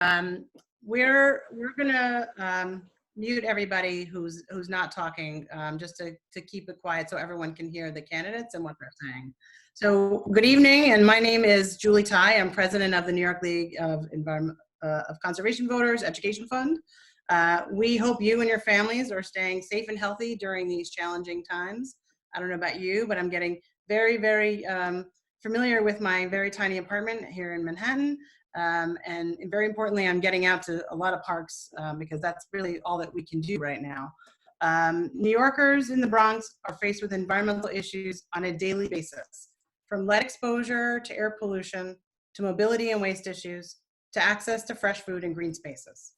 Um, we're gonna mute everybody who's not talking, just to keep it quiet so everyone can hear the candidates and what they're saying. So good evening, and my name is Julie Ty. I'm president of the New York League of Conservation Voters Education Fund. We hope you and your families are staying safe and healthy during these challenging times. I don't know about you, but I'm getting very, very familiar with my very tiny apartment here in Manhattan. And very importantly, I'm getting out to a lot of parks because that's really all that we can do right now. New Yorkers in the Bronx are faced with environmental issues on a daily basis, from lead exposure to air pollution, to mobility and waste issues, to access to fresh food and green spaces.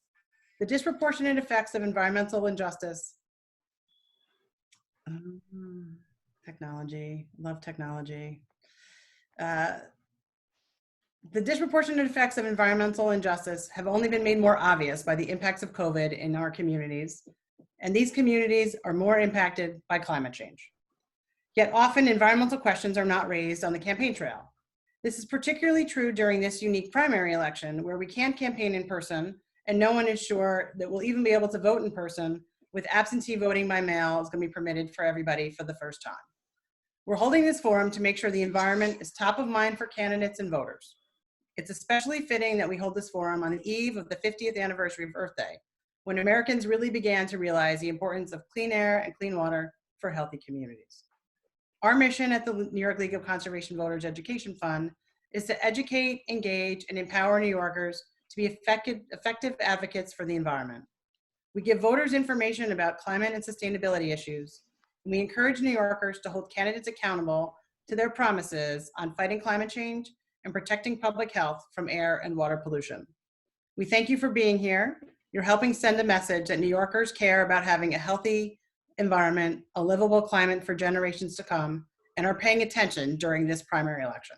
The disproportionate effects of environmental injustice, technology, love technology. The disproportionate effects of environmental injustice have only been made more obvious by the impacts of COVID in our communities, and these communities are more impacted by climate change. Yet often environmental questions are not raised on the campaign trail. This is particularly true during this unique primary election where we can't campaign in person and no one is sure that we'll even be able to vote in person, with absentee voting by mail is going to be permitted for everybody for the first time. We're holding this forum to make sure the environment is top of mind for candidates and voters. It's especially fitting that we hold this forum on the eve of the 50th anniversary of Earth Day, when Americans really began to realize the importance of clean air and clean water for healthy communities. Our mission at the New York League of Conservation Voters Education Fund is to educate, engage, and empower New Yorkers to be effective advocates for the environment. We give voters information about climate and sustainability issues, and we encourage New Yorkers to hold candidates accountable to their promises on fighting climate change and protecting public health from air and water pollution. We thank you for being here. You're helping send a message that New Yorkers care about having a healthy environment, a livable climate for generations to come, and are paying attention during this primary election.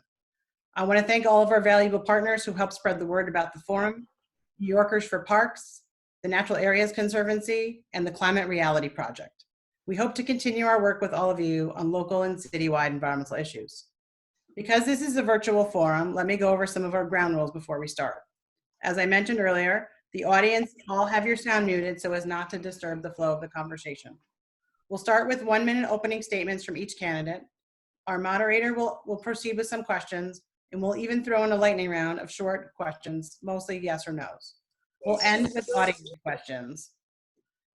I want to thank all of our valuable partners who help spread the word about the forum, New Yorkers for Parks, the Natural Areas Conservancy, and the Climate Reality Project. We hope to continue our work with all of you on local and citywide environmental issues. Because this is a virtual forum, let me go over some of our ground rules before we start. As I mentioned earlier, the audience all have your sound muted so as not to disturb the flow of the conversation. We'll start with 1-minute opening statements from each candidate. Our moderator will proceed with some questions, and we'll even throw in a lightning round of short questions, mostly yes or no's. We'll end with audience questions.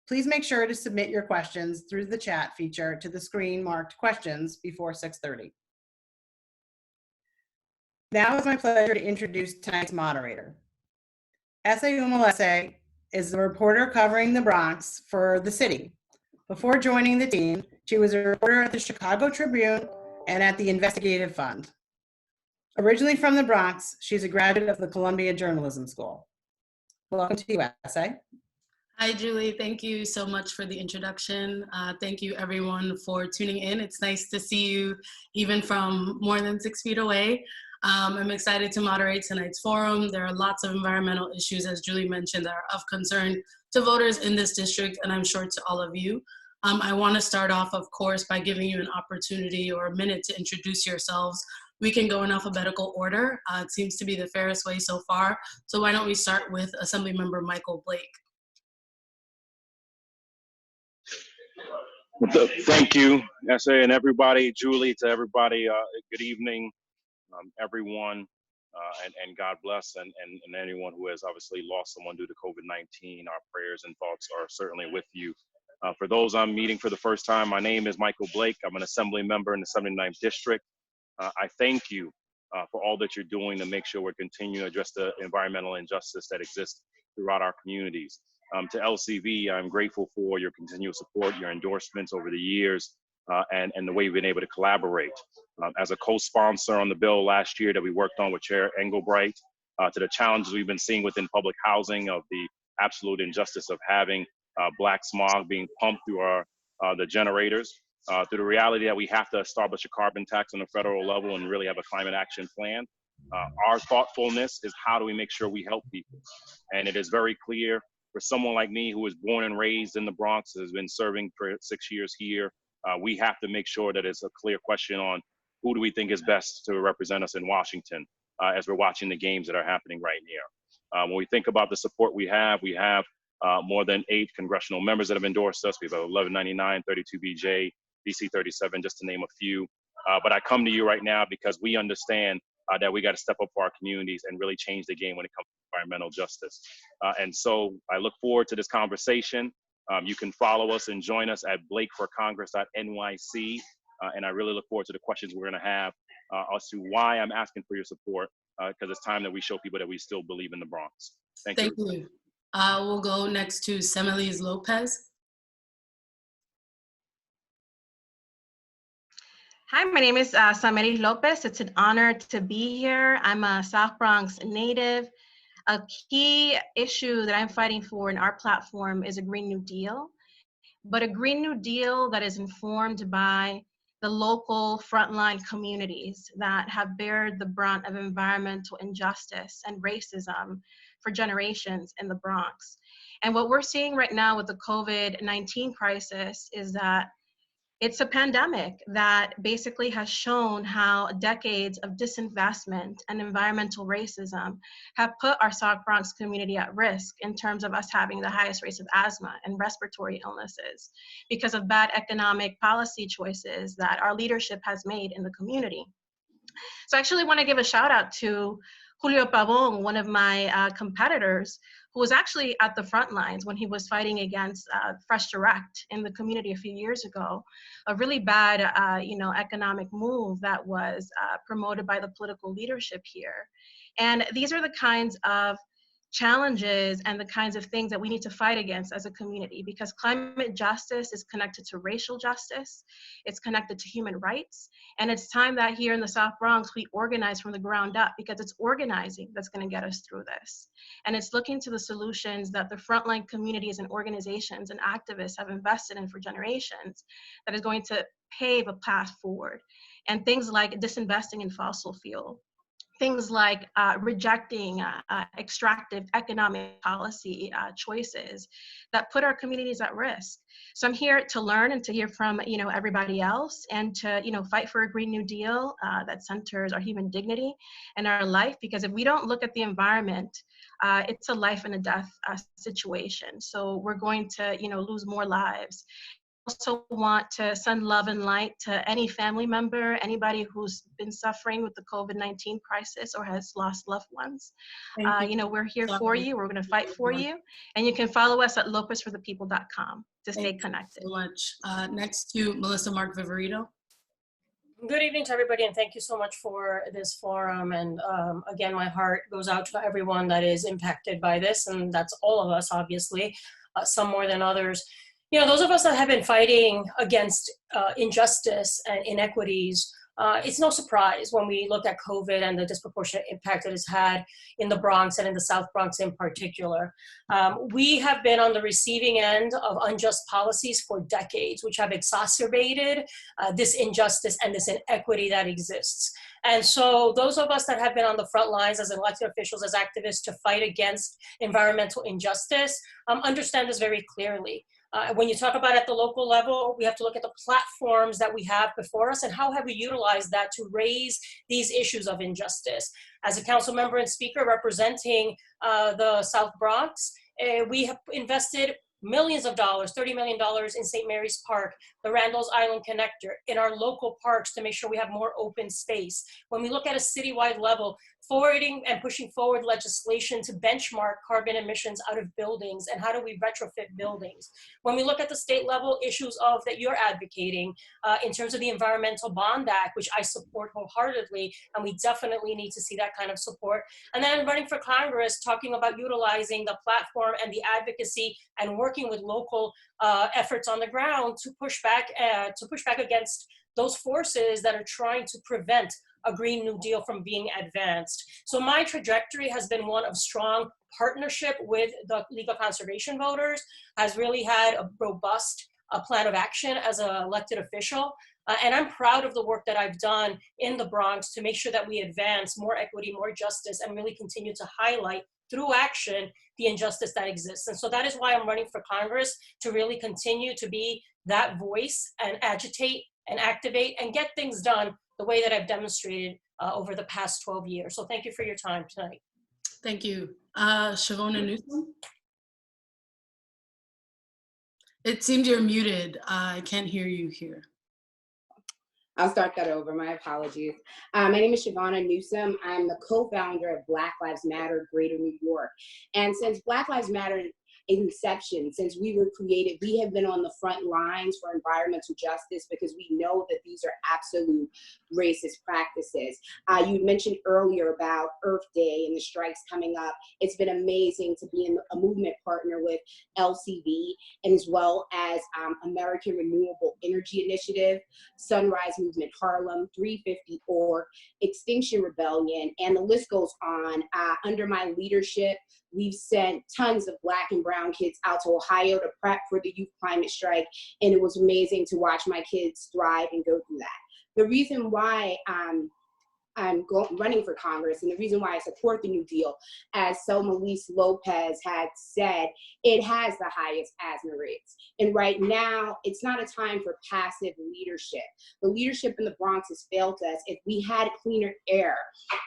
Please make sure to submit your questions through the chat feature to the screen marked questions before 6:30. Now it's my pleasure to introduce tonight's moderator. S.A. Umalese is the reporter covering the Bronx for The City. Before joining the team, she was a reporter at the Chicago Tribune and at the Investigative Fund. Originally from the Bronx, she's a graduate of the Columbia Journalism School. Welcome to you, S.A. Hi, Julie. Thank you so much for the introduction. Thank you, everyone, for tuning in. It's nice to see you even from more than 6 feet away. I'm excited to moderate tonight's forum. There are lots of environmental issues, as Julie mentioned, that are of concern to voters in this district, and I'm sure to all of you. I want to start off, of course, by giving you an opportunity or a minute to introduce yourselves. We can go in alphabetical order. It seems to be the fairest way so far. So why don't we start with Assemblymember Michael Blake. Thank you, S.A. and everybody, Julie, to everybody, good evening, everyone, and God bless, and anyone who has obviously lost someone due to COVID-19. Our prayers and thoughts are certainly with you. For those I'm meeting for the first time, my name is Michael Blake. I'm an assembly member in the 79th District. I thank you for all that you're doing to make sure we're continuing to address the environmental injustice that exists throughout our communities. To LCV, I'm grateful for your continual support, your endorsements over the years, and the way we've been able to collaborate. As a co-sponsor on the bill last year that we worked on with Chair Engelbright, to the challenges we've been seeing within public housing, of the absolute injustice of having black smog being pumped through the generators, to the reality that we have to establish a carbon tax on the federal level and really have a climate action plan. Our thoughtfulness is how do we make sure we help people? And it is very clear for someone like me who was born and raised in the Bronx, has been serving for 6 years here, we have to make sure that it's a clear question on who do we think is best to represent us in Washington as we're watching the games that are happening right here. When we think about the support we have more than 8 congressional members that have endorsed us. We have 1199, 32BJ, DC 37, just to name a few. But I come to you right now because we understand that we got to step up for our communities and really change the game when it comes to environmental justice. And so I look forward to this conversation. You can follow us and join us at blakeforcongress.nyc. And I really look forward to the questions we're going to have as to why I'm asking for your support, because it's time that we show people that we still believe in the Bronx. Thank you. Thank you. We'll go next to Semilis Lopez. Hi, my name is Samiris Lopez. It's an honor to be here. I'm a South Bronx native. A key issue that I'm fighting for in our platform is a Green New Deal, but a Green New Deal that is informed by the local frontline communities that have bared the brunt of environmental injustice and racism for generations in the Bronx. And what we're seeing right now with the COVID-19 crisis is that it's a pandemic that basically has shown how decades of disinvestment and environmental racism have put our South Bronx community at risk in terms of us having the highest rates of asthma and respiratory illnesses because of bad economic policy choices that our leadership has made in the community. So I actually want to give a shout out to Julio Pavon, one of my competitors, who was actually at the front lines when he was fighting against Fresh Direct in the community a few years ago, a really bad economic move that was promoted by the political leadership here. And these are the kinds of challenges and the kinds of things that we need to fight against as a community, because climate justice is connected to racial justice, it's connected to human rights, and it's time that here in the South Bronx we organize from the ground up, because it's organizing that's going to get us through this. And it's looking to the solutions that the frontline communities and organizations and activists have invested in for generations that is going to pave a path forward. And things like disinvesting in fossil fuel, things like rejecting extractive economic policy choices that put our communities at risk. So I'm here to learn and to hear from everybody else, and to fight for a Green New Deal that centers our human dignity and our life. Because if we don't look at the environment, it's a life and a death situation. So we're going to lose more lives. Also want to send love and light to any family member, anybody who's been suffering with the COVID-19 crisis or has lost loved ones. We're here for you. We're going to fight for you. And you can follow us at lopezforthepeople.com to stay connected. Thank you so much. Next to Melissa Mark Viverito. Good evening to everybody, and thank you so much for this forum. And again, my heart goes out to everyone that is impacted by this, and that's all of us, obviously, some more than others. Those of us that have been fighting against injustice and inequities, it's no surprise when we look at COVID and the disproportionate impact that it's had in the Bronx and in the South Bronx in particular. We have been on the receiving end of unjust policies for decades, which have exacerbated this injustice and this inequity that exists. And so those of us that have been on the front lines as elected officials, as activists to fight against environmental injustice, understand this very clearly. When you talk about at the local level, we have to look at the platforms that we have before us and how have we utilized that to raise these issues of injustice. As a council member and speaker representing the South Bronx, we have invested millions of dollars, $30 million in St. Mary's Park, the Randall's Island Connector, in our local parks to make sure we have more open space. When we look at a citywide level, forwarding and pushing forward legislation to benchmark carbon emissions out of buildings and how do we retrofit buildings. When we look at the state level issues that you're advocating in terms of the Environmental Bond Act, which I support wholeheartedly, and we definitely need to see that kind of support. And then running for Congress, talking about utilizing the platform and the advocacy and working with local efforts on the ground to push back against those forces that are trying to prevent a Green New Deal from being advanced. So my trajectory has been one of strong partnership with the League of Conservation Voters, has really had a robust plan of action as an elected official. And I'm proud of the work that I've done in the Bronx to make sure that we advance more equity, more justice, and really continue to highlight through action the injustice that exists. And so that is why I'm running for Congress, to really continue to be that voice and agitate and activate and get things done the way that I've demonstrated over the past 12 years. So thank you for your time tonight. Thank you. Shavona Newsom? It seems you're muted. I can't hear you here. I'll start that over. My apologies. My name is Shavonna Newsom. I'm the co-founder of Black Lives Matter Greater New York. And since Black Lives Matter inception, since we were created, we have been on the front lines for environmental justice because we know that these are absolute racist practices. You mentioned earlier about Earth Day and the strikes coming up. It's been amazing to be in a movement partner with LCB and as well as American Renewable Energy Initiative, Sunrise Movement Harlem, 350 Org, Extinction Rebellion, and the list goes on. Under my leadership, we've sent tons of Black and brown kids out to Ohio to prep for the youth climate strike, and it was amazing to watch my kids thrive and go through that. The reason why I'm running for Congress and the reason why I support the New Deal, as Selma-Lise Lopez had said, it has the highest asthma rates. And right now, it's not a time for passive leadership. The leadership in the Bronx has failed us. If we had cleaner air,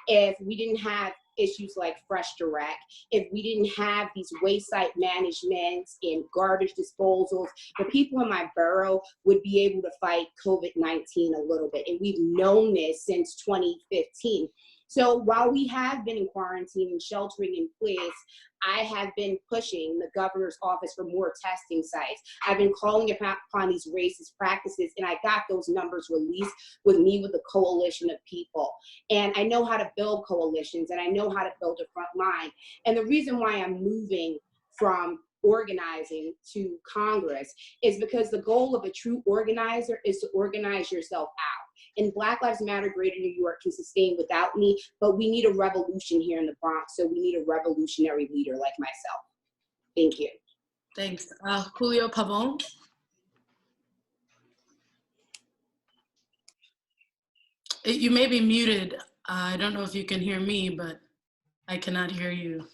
if we didn't have issues like Fresh Direct, if we didn't have these waste site managements and garbage disposals, the people in my borough would be able to fight COVID-19 a little bit. And we've known this since 2015. So while we have been in quarantine and sheltering in place, I have been pushing the governor's office for more testing sites. I've been calling upon these racist practices, and I got those numbers released with a coalition of people. And I know how to build coalitions, and I know how to build a front line. And the reason why I'm moving from organizing to Congress is because the goal of a true organizer is to organize yourself out. And Black Lives Matter Greater New York can sustain without me, but we need a revolution here in the Bronx, so we need a revolutionary leader like myself. Thank you. Thanks. Julio Pavon? You may be muted. I don't know if you can hear me, but I cannot hear you.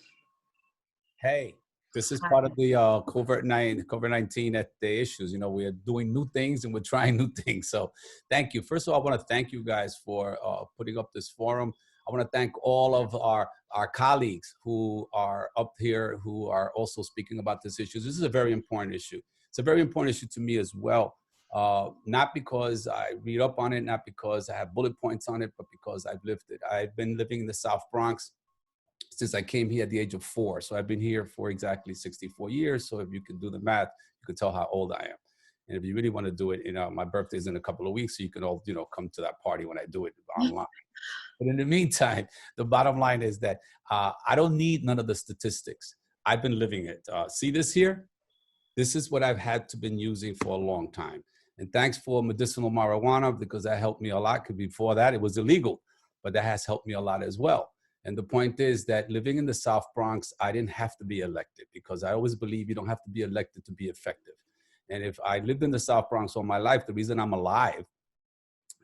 Hey, this is part of the COVID-19 at the issues. You know, we are doing new things and we're trying new things. So thank you. First of all, I want to thank you guys for putting up this forum. I want to thank all of our colleagues who are up here, who are also speaking about this issue. This is a very important issue. It's a very important issue to me as well. Not because I read up on it, not because I have bullet points on it, but because I've lived it. I've been living in the South Bronx since I came here at the age of 4. So I've been here for exactly 64 years. So if you can do the math, you can tell how old I am. And if you really want to do it, you know, my birthday's in a couple of weeks, so you can all, you know, come to that party when I do it online. But in the meantime, the bottom line is that I don't need none of the statistics. I've been living it. See this here? This is what I've had to been using for a long time. And thanks for medicinal marijuana, because that helped me a lot. Because before that, it was illegal, but that has helped me a lot as well. And the point is that living in the South Bronx, I didn't have to be elected, because I always believe you don't have to be elected to be effective. And if I lived in the South Bronx all my life, the reason I'm alive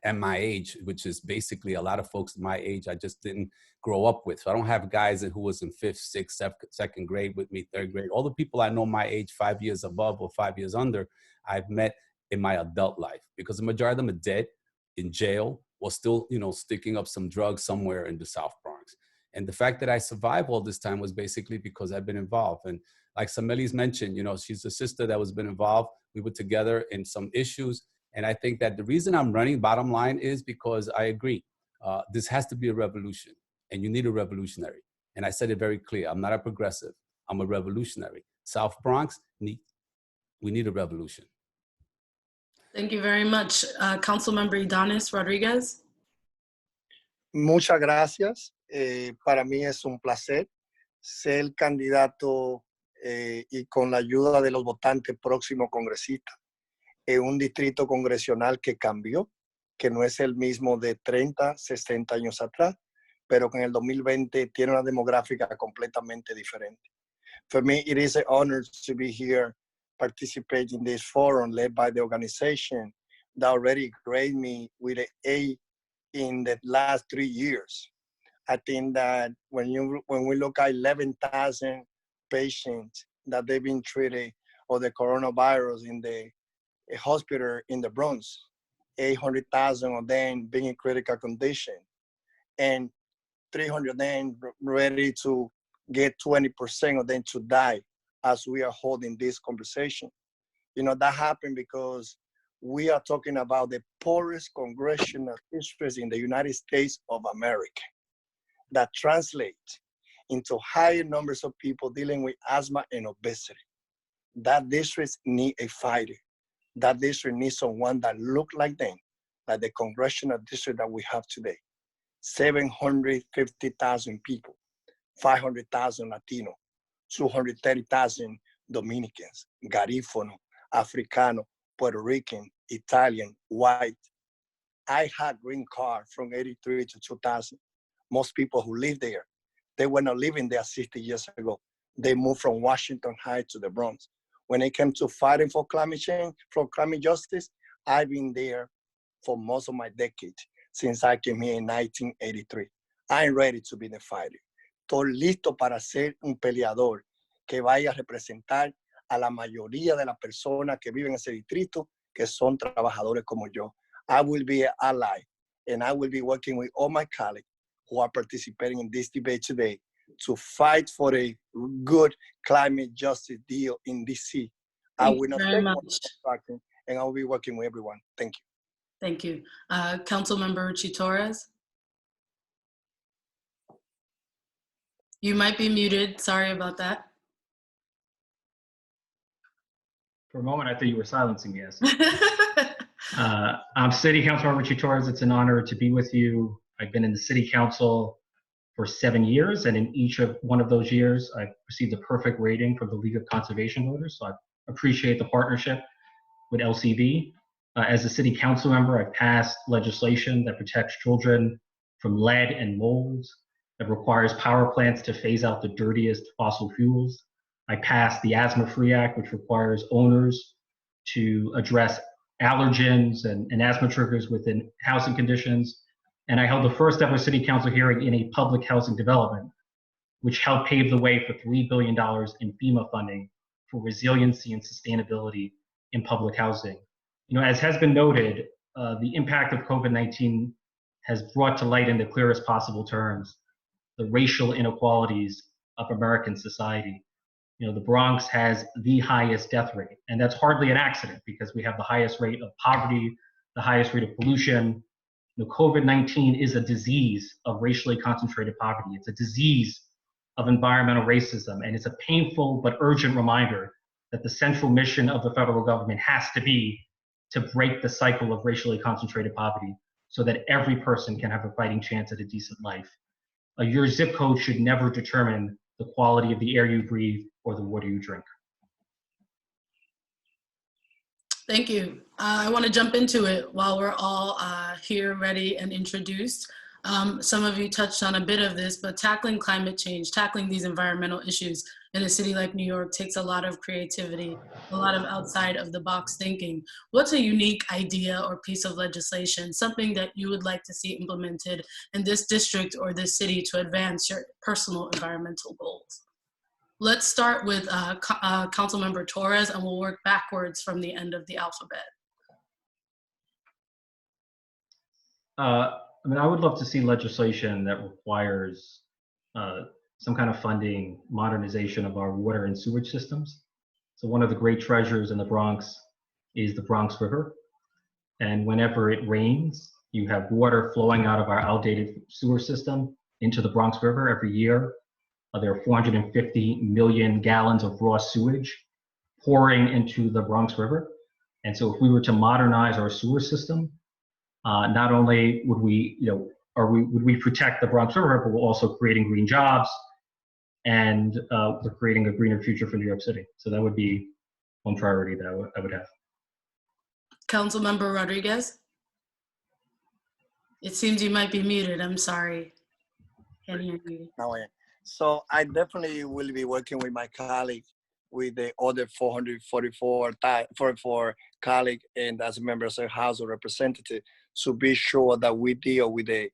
at my age, which is basically a lot of folks my age, I just didn't grow up with. So I don't have guys who was in 5th, 6th, 2nd grade with me, 3rd grade. All the people I know my age, 5 years above or 5 years under, I've met in my adult life, because the majority of them are dead, in jail, or still, you know, sticking up some drugs somewhere in the South Bronx. And the fact that I survived all this time was basically because I've been involved. And like Sameli's mentioned, you know, she's a sister that was been involved. We were together in some issues. And I think that the reason I'm running, bottom line, is because I agree. This has to be a revolution, and you need a revolutionary. And I said it very clear. I'm not a progressive. I'm a revolutionary. South Bronx, we need a revolution. Thank you very much. Councilmember Idanis Rodriguez. Muchas gracias. Para mí es un placer ser candidato y con la ayuda de los votantes próximos congresistas en un distrito congresional que cambió, que no es el mismo de 30, 60 años atrás, pero que en el 2020 tiene una demográfica completamente diferente. For me, it is an honor to be here participating in this forum led by the organization that already graded me with an A in the last 3 years. I think that when we look at 11,000 patients that they've been treated of the coronavirus in the hospital in the Bronx, 800,000 of them being in critical condition, and 300 of them ready to get 20% of them to die as we are holding this conversation. You know, that happened because we are talking about the poorest congressional districts in the United States of America that translate into higher numbers of people dealing with asthma and obesity. That district need a fighter. That district needs someone that look like them, like the congressional district that we have today. 750,000 people, 500,000 Latino, 230,000 Dominicans, Garifano, Africano, Puerto Rican, Italian, white. I had green card from 83 to 2000. Most people who live there, they were not living there 60 years ago. They moved from Washington Heights to the Bronx. When it came to fighting for climate change, for climate justice, I've been there for most of my decade, since I came here in 1983. I'm ready to be the fighter. Estoy listo para ser un peleador que vaya a representar a la mayoría de las personas que viven en ese distrito, que son trabajadores como yo. I will be an ally, and I will be working with all my colleagues who are participating in this debate today to fight for a good climate justice deal in DC. I will not take more distracting, and I will be working with everyone. Thank you. Thank you. Councilmember Richie Torres. You might be muted. Sorry about that. For a moment, I thought you were silencing me. I'm City Councilmember Richie Torres. It's an honor to be with you. I've been in the City Council for 7 years, and in each of one of those years, I've received a perfect rating from the League of Conservation Voters. So I appreciate the partnership with LCV. As a City Council member, I've passed legislation that protects children from lead and mold, that requires power plants to phase out the dirtiest fossil fuels. I passed the Asthma Free Act, which requires owners to address allergens and asthma triggers within housing conditions. And I held the first ever City Council hearing in a public housing development, which helped pave the way for $3 billion in FEMA funding for resiliency and sustainability in public housing. You know, as has been noted, the impact of COVID-19 has brought to light in the clearest possible terms the racial inequalities of American society. You know, the Bronx has the highest death rate, and that's hardly an accident because we have the highest rate of poverty, the highest rate of pollution. You know, COVID-19 is a disease of racially concentrated poverty. It's a disease of environmental racism, and it's a painful but urgent reminder that the central mission of the federal government has to be to break the cycle of racially concentrated poverty so that every person can have a fighting chance at a decent life. Your zip code should never determine the quality of the air you breathe or the water you drink. Thank you. I want to jump into it while we're all here, ready and introduced. Some of you touched on a bit of this, but tackling climate change, tackling these environmental issues in a city like New York takes a lot of creativity, a lot of outside of the box thinking. What's a unique idea or piece of legislation, something that you would like to see implemented in this district or this city to advance your personal environmental goals? Let's start with Councilmember Torres, and we'll work backwards from the end of the alphabet. I mean, I would love to see legislation that requires some kind of funding, modernization of our water and sewage systems. So one of the great treasures in the Bronx is the Bronx River. And whenever it rains, you have water flowing out of our outdated sewer system into the Bronx River every year. There are 450 million gallons of raw sewage pouring into the Bronx River. And so if we were to modernize our sewer system, not only would we, would we protect the Bronx River, but we're also creating green jobs, and we're creating a greener future for New York City. So that would be one priority that I would have. Councilmember Rodriguez? It seems you might be muted. I'm sorry. Can't hear you. No, so I definitely will be working with my colleague, with the other 444 colleague, and as members of the House of Representatives, to be sure that we deal with a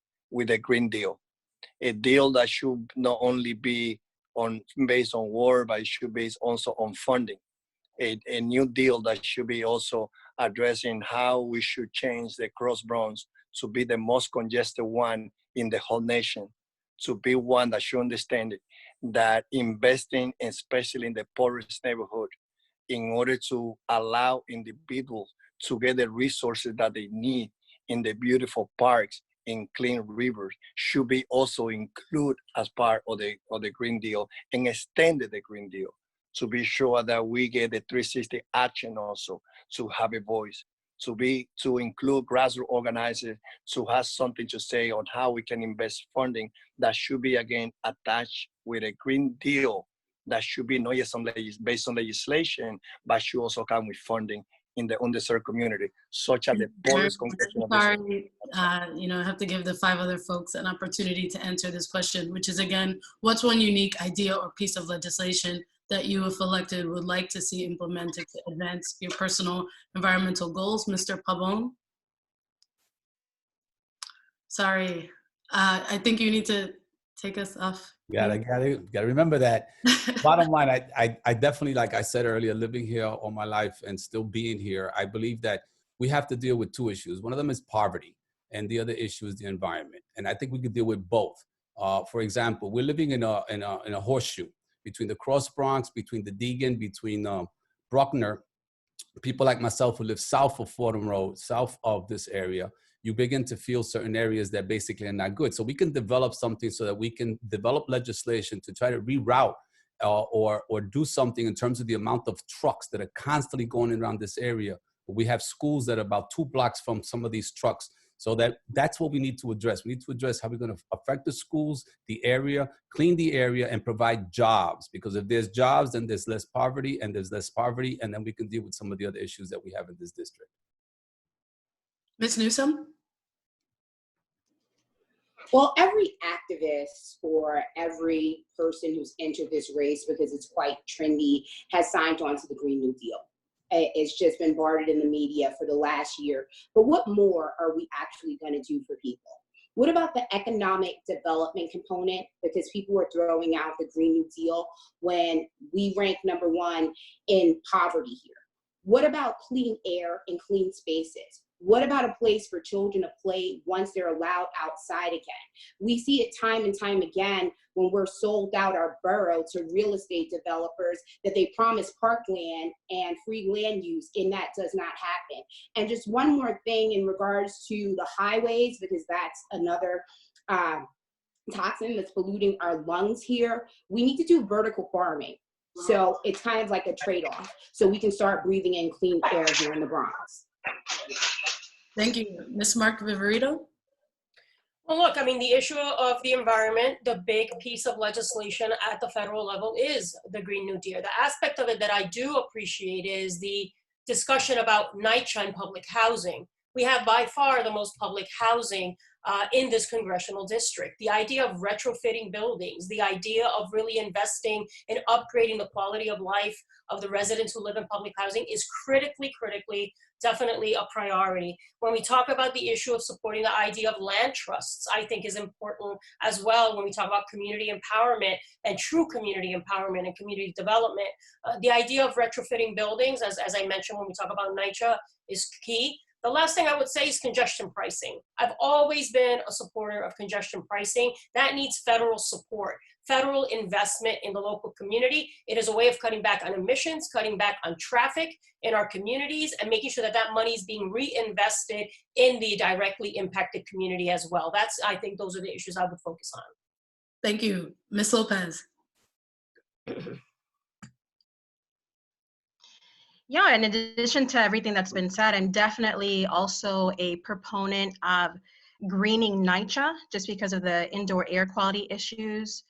Green Deal, a deal that should not only be based on word, but it should be also on funding, a new deal that should be also addressing how we should change the Cross Bronx to be the most congested one in the whole nation, to be one that should understand it, that investing, especially in the poorest neighborhood, in order to allow individuals to get the resources that they need in the beautiful parks and clean rivers should be also included as part of the Green Deal and extended the Green Deal to be sure that we get the 360 action also to have a voice, to include grassroots organizers, to have something to say on how we can invest funding that should be again attached with a Green Deal that should be not just based on legislation, but should also come with funding in the underserved community, such as the poorest congressional district. Sorry, I have to give the 5 other folks an opportunity to answer this question, which is again, what's one unique idea or piece of legislation that you, if elected, would like to see implemented to advance your personal environmental goals? Mr. Pabon? Sorry, I think you need to take us off. Gotta remember that. Bottom line, I definitely, like I said earlier, living here all my life and still being here, I believe that we have to deal with 2 issues. One of them is poverty, and the other issue is the environment. And I think we could deal with both. For example, we're living in a horseshoe between the Cross Bronx, between the Deegan, between Bruckner. People like myself who live south of Fordham Road, south of this area, you begin to feel certain areas that basically are not good. So we can develop something so that we can develop legislation to try to reroute or do something in terms of the amount of trucks that are constantly going around this area. We have schools that are about 2 blocks from some of these trucks. So that's what we need to address. We need to address how we're going to affect the schools, the area, clean the area, and provide jobs. Because if there's jobs, then there's less poverty, and there's less poverty, and then we can deal with some of the other issues that we have in this district. Ms. Newsom? Well, every activist or every person who's entered this race, because it's quite trendy, has signed on to the Green New Deal. It's just been barred in the media for the last year. But what more are we actually going to do for people? What about the economic development component? Because people are throwing out the Green New Deal when we rank #1 in poverty here. What about clean air and clean spaces? What about a place for children to play once they're allowed outside again? We see it time and time again when we're sold out our borough to real estate developers that they promise parkland and free land use, and that does not happen. And just one more thing in regards to the highways, because that's another toxin that's polluting our lungs here. We need to do vertical farming. So it's kind of like a trade-off. So we can start breathing in clean air here in the Bronx. Thank you. Ms. Mark Viverito? Well, look, I mean, the issue of the environment, the big piece of legislation at the federal level is the Green New Deal. The aspect of it that I do appreciate is the discussion about NYCHA and public housing. We have by far the most public housing in this congressional district. The idea of retrofitting buildings, the idea of really investing in upgrading the quality of life of the residents who live in public housing is critically, definitely a priority. When we talk about the issue of supporting the idea of land trusts, I think is important as well when we talk about community empowerment and true community empowerment and community development. The idea of retrofitting buildings, as I mentioned when we talk about NYCHA, is key. The last thing I would say is congestion pricing. I've always been a supporter of congestion pricing. That needs federal support, federal investment in the local community. It is a way of cutting back on emissions, cutting back on traffic in our communities, and making sure that that money is being reinvested in the directly impacted community as well. I think those are the issues I would focus on. Thank you. Ms. Lopez? Yeah, in addition to everything that's been said, I'm definitely also a proponent of greening NYCHA just because of the indoor air quality issues.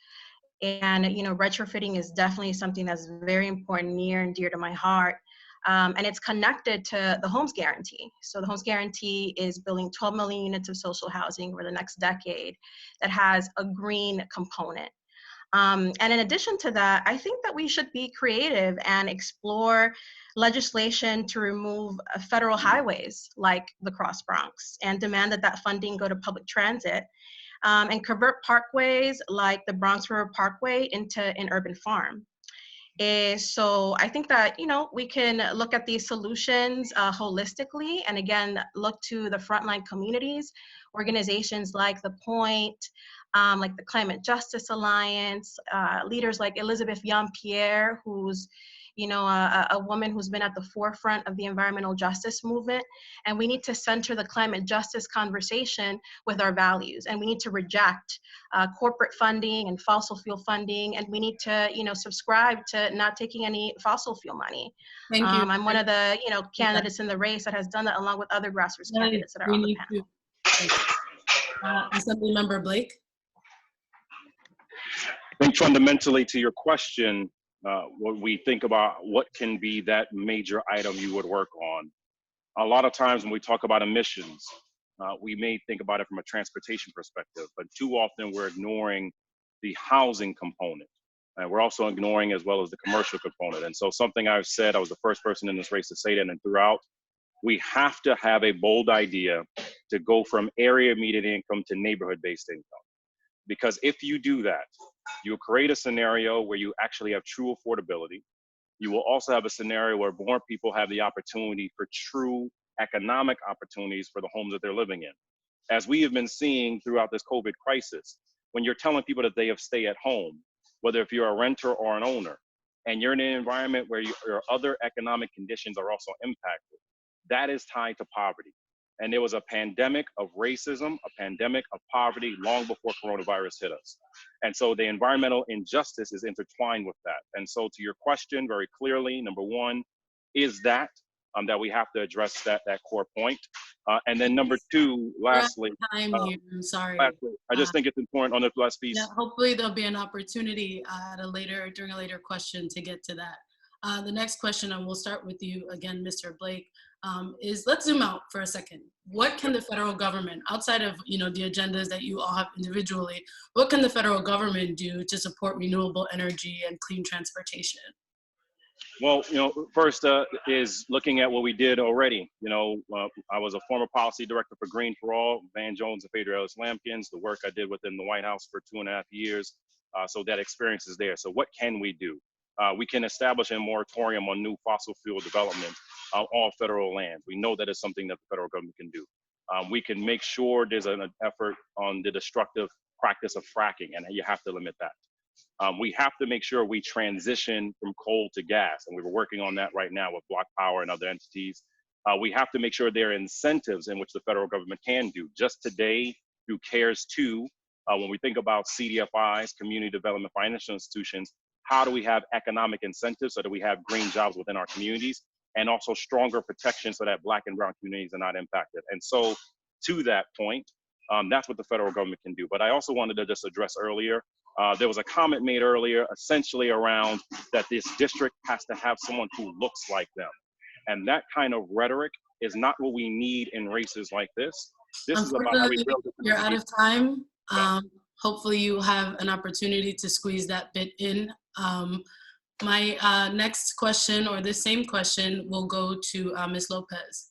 And, retrofitting is definitely something that's very important, near and dear to my heart. And it's connected to the Homes Guarantee. So the Homes Guarantee is building 12 million units of social housing over the next decade that has a green component. And in addition to that, I think that we should be creative and explore legislation to remove federal highways like the Cross Bronx and demand that funding go to public transit, and convert parkways like the Bronx River Parkway into an urban farm. So I think that, we can look at these solutions holistically, and again, look to the frontline communities, organizations like The Point, like the Climate Justice Alliance, leaders like Elizabeth Jean-Pierre, who's a woman who's been at the forefront of the environmental justice movement. And we need to center the climate justice conversation with our values. And we need to reject corporate funding and fossil fuel funding. And we need to, subscribe to not taking any fossil fuel money. Thank you. I'm one of the, candidates in the race that has done that, along with other grassroots candidates that are on the panel. Assembly Member Blake. I think fundamentally to your question, when we think about what can be that major item you would work on, a lot of times when we talk about emissions, we may think about it from a transportation perspective, but too often we're ignoring the housing component. And we're also ignoring as well as the commercial component. And so something I've said, I was the first person in this race to say that, and throughout, we have to have a bold idea to go from area median income to neighborhood-based income. Because if you do that, you'll create a scenario where you actually have true affordability. You will also have a scenario where more people have the opportunity for true economic opportunities for the homes that they're living in. As we have been seeing throughout this COVID crisis, when you're telling people that they have stay at home, whether if you're a renter or an owner, and you're in an environment where your other economic conditions are also impacted, that is tied to poverty. And there was a pandemic of racism, a pandemic of poverty long before coronavirus hit us. And so the environmental injustice is intertwined with that. And so to your question very clearly, number one is that we have to address that core point. And then number two, lastly, time here. I'm sorry. Lastly, I just think it's important on this last piece. Yeah, hopefully there'll be an opportunity during a later question to get to that. The next question, and we'll start with you again, Mr. Blake, is let's zoom out for a second. What can the federal government, outside of the agendas that you all have individually, what can the federal government do to support renewable energy and clean transportation? Well, first is looking at what we did already. I was a former policy director for Green for All, Van Jones and Phaedra Ellis Lampkins, the work I did within the White House for 2.5 years. So that experience is there. So what can we do? We can establish a moratorium on new fossil fuel development on all federal lands. We know that is something that the federal government can do. We can make sure there's an effort on the destructive practice of fracking, and you have to limit that. We have to make sure we transition from coal to gas, and we're working on that right now with Block Power and other entities. We have to make sure there are incentives in which the federal government can do. Just today, through CARES 2, when we think about CDFIs, community development financial institutions, how do we have economic incentives so that we have green jobs within our communities, and also stronger protection so that Black and brown communities are not impacted? And so to that point, that's what the federal government can do. But I also wanted to just address earlier, there was a comment made earlier essentially around that this district has to have someone who looks like them. And that kind of rhetoric is not what we need in races like this. This is about how we build it. You're out of time. Hopefully you have an opportunity to squeeze that bit in. My next question, or the same question, will go to Ms. Lopez.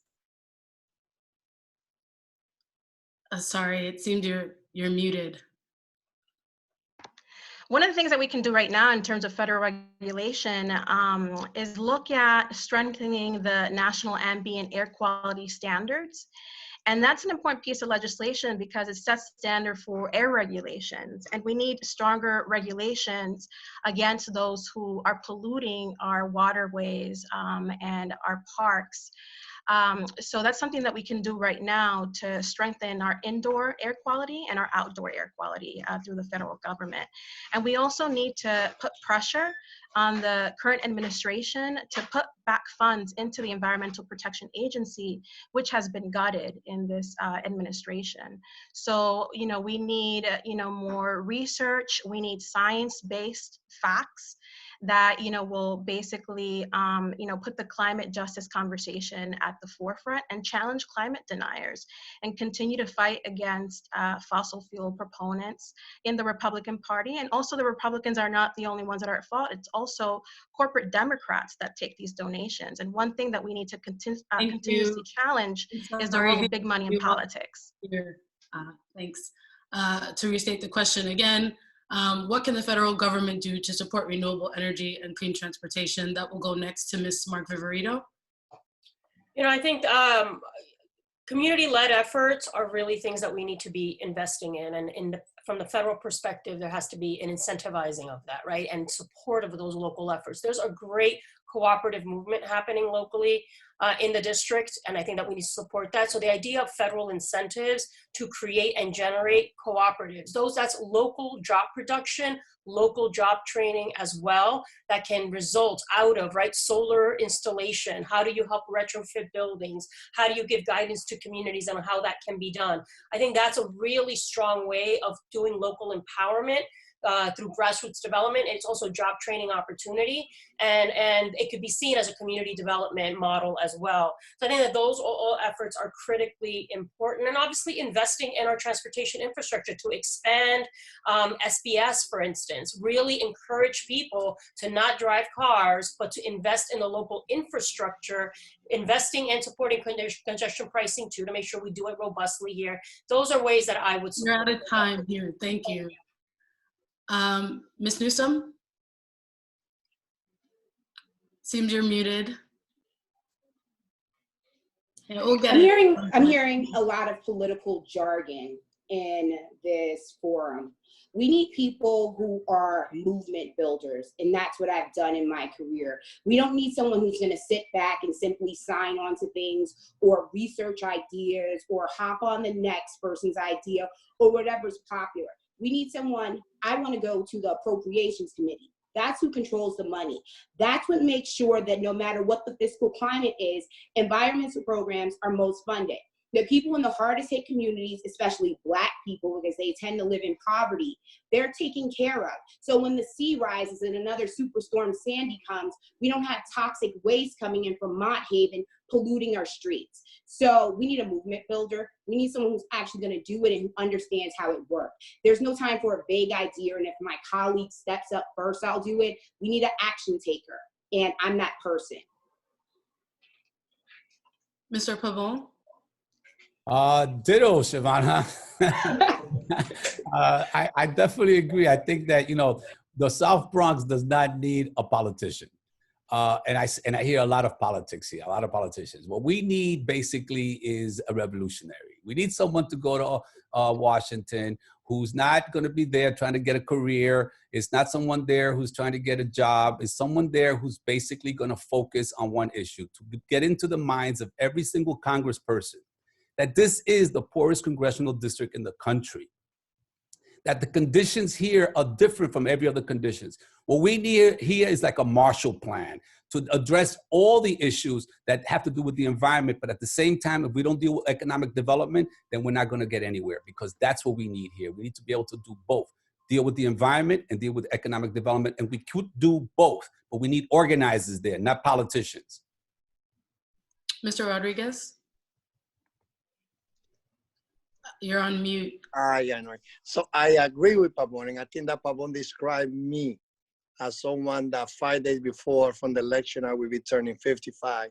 Sorry, it seemed you're muted. One of the things that we can do right now in terms of federal regulation is look at strengthening the national ambient air quality standards. And that's an important piece of legislation because it sets standard for air regulations. And we need stronger regulations against those who are polluting our waterways and our parks. So that's something that we can do right now to strengthen our indoor air quality and our outdoor air quality through the federal government. And we also need to put pressure on the current administration to put back funds into the Environmental Protection Agency, which has been gutted in this administration. So, we need, more research. We need science-based facts that will basically put the climate justice conversation at the forefront and challenge climate deniers and continue to fight against fossil fuel proponents in the Republican Party. And also the Republicans are not the only ones that are at fault. It's also corporate Democrats that take these donations. And one thing that we need to continuously challenge is the role of big money in politics. Thanks. To restate the question again, what can the federal government do to support renewable energy and clean transportation? That will go next to Ms. Mark Viverito. I think community-led efforts are really things that we need to be investing in. And in the from the federal perspective, there has to be an incentivizing of that, right? And support of those local efforts. There's a great cooperative movement happening locally in the district, and I think that we need to support that. So the idea of federal incentives to create and generate cooperatives, that's local job production, local job training as well, that can result out of, right, solar installation. How do you help retrofit buildings? How do you give guidance to communities on how that can be done? I think that's a really strong way of doing local empowerment through grassroots development. It's also job training opportunity, and it could be seen as a community development model as well. So I think that those all efforts are critically important, and obviously investing in our transportation infrastructure to expand SBS, for instance, really encourage people to not drive cars, but to invest in the local infrastructure, investing and supporting congestion pricing too, to make sure we do it robustly here. Those are ways that I would support. We're out of time here. Thank you. Ms. Newsom? Seems you're muted. Yeah, we'll get I'm hearing a lot of political jargon in this forum. We need people who are movement builders, and that's what I've done in my career. We don't need someone who's going to sit back and simply sign on to things or research ideas or hop on the next person's idea or whatever's popular. We need someone. I want to go to the Appropriations Committee. That's who controls the money. That's what makes sure that no matter what the fiscal climate is, environmental programs are most funded. The people in the hardest hit communities, especially Black people, because they tend to live in poverty, they're taken care of. So when the sea rises and another superstorm Sandy comes, we don't have toxic waste coming in from Mott Haven polluting our streets. So we need a movement builder. We need someone who's actually going to do it and who understands how it works. There's no time for a vague idea, and if my colleague steps up first, I'll do it. We need an action taker, and I'm that person. Mr. Pavon? Ditto, Shavana. I definitely agree. I think that, the South Bronx does not need a politician. And I hear a lot of politics here, a lot of politicians. What we need basically is a revolutionary. We need someone to go to Washington who's not going to be there trying to get a career. It's not someone there who's trying to get a job. It's someone there who's basically going to focus on one issue, to get into the minds of every single congressperson that this is the poorest congressional district in the country, that the conditions here are different from every other conditions. What we need here is like a Marshall Plan to address all the issues that have to do with the environment, but at the same time, if we don't deal with economic development, then we're not gonna get anywhere, because that's what we need here. We need to be able to do both, deal with the environment and deal with economic development, and we could do both, but we need organizers there, not politicians. Mr. Rodriguez? You're on mute. Yeah, no. So I agree with Pavon, and I think that Pavon described me as someone that 5 days before from the election, I will be turning 55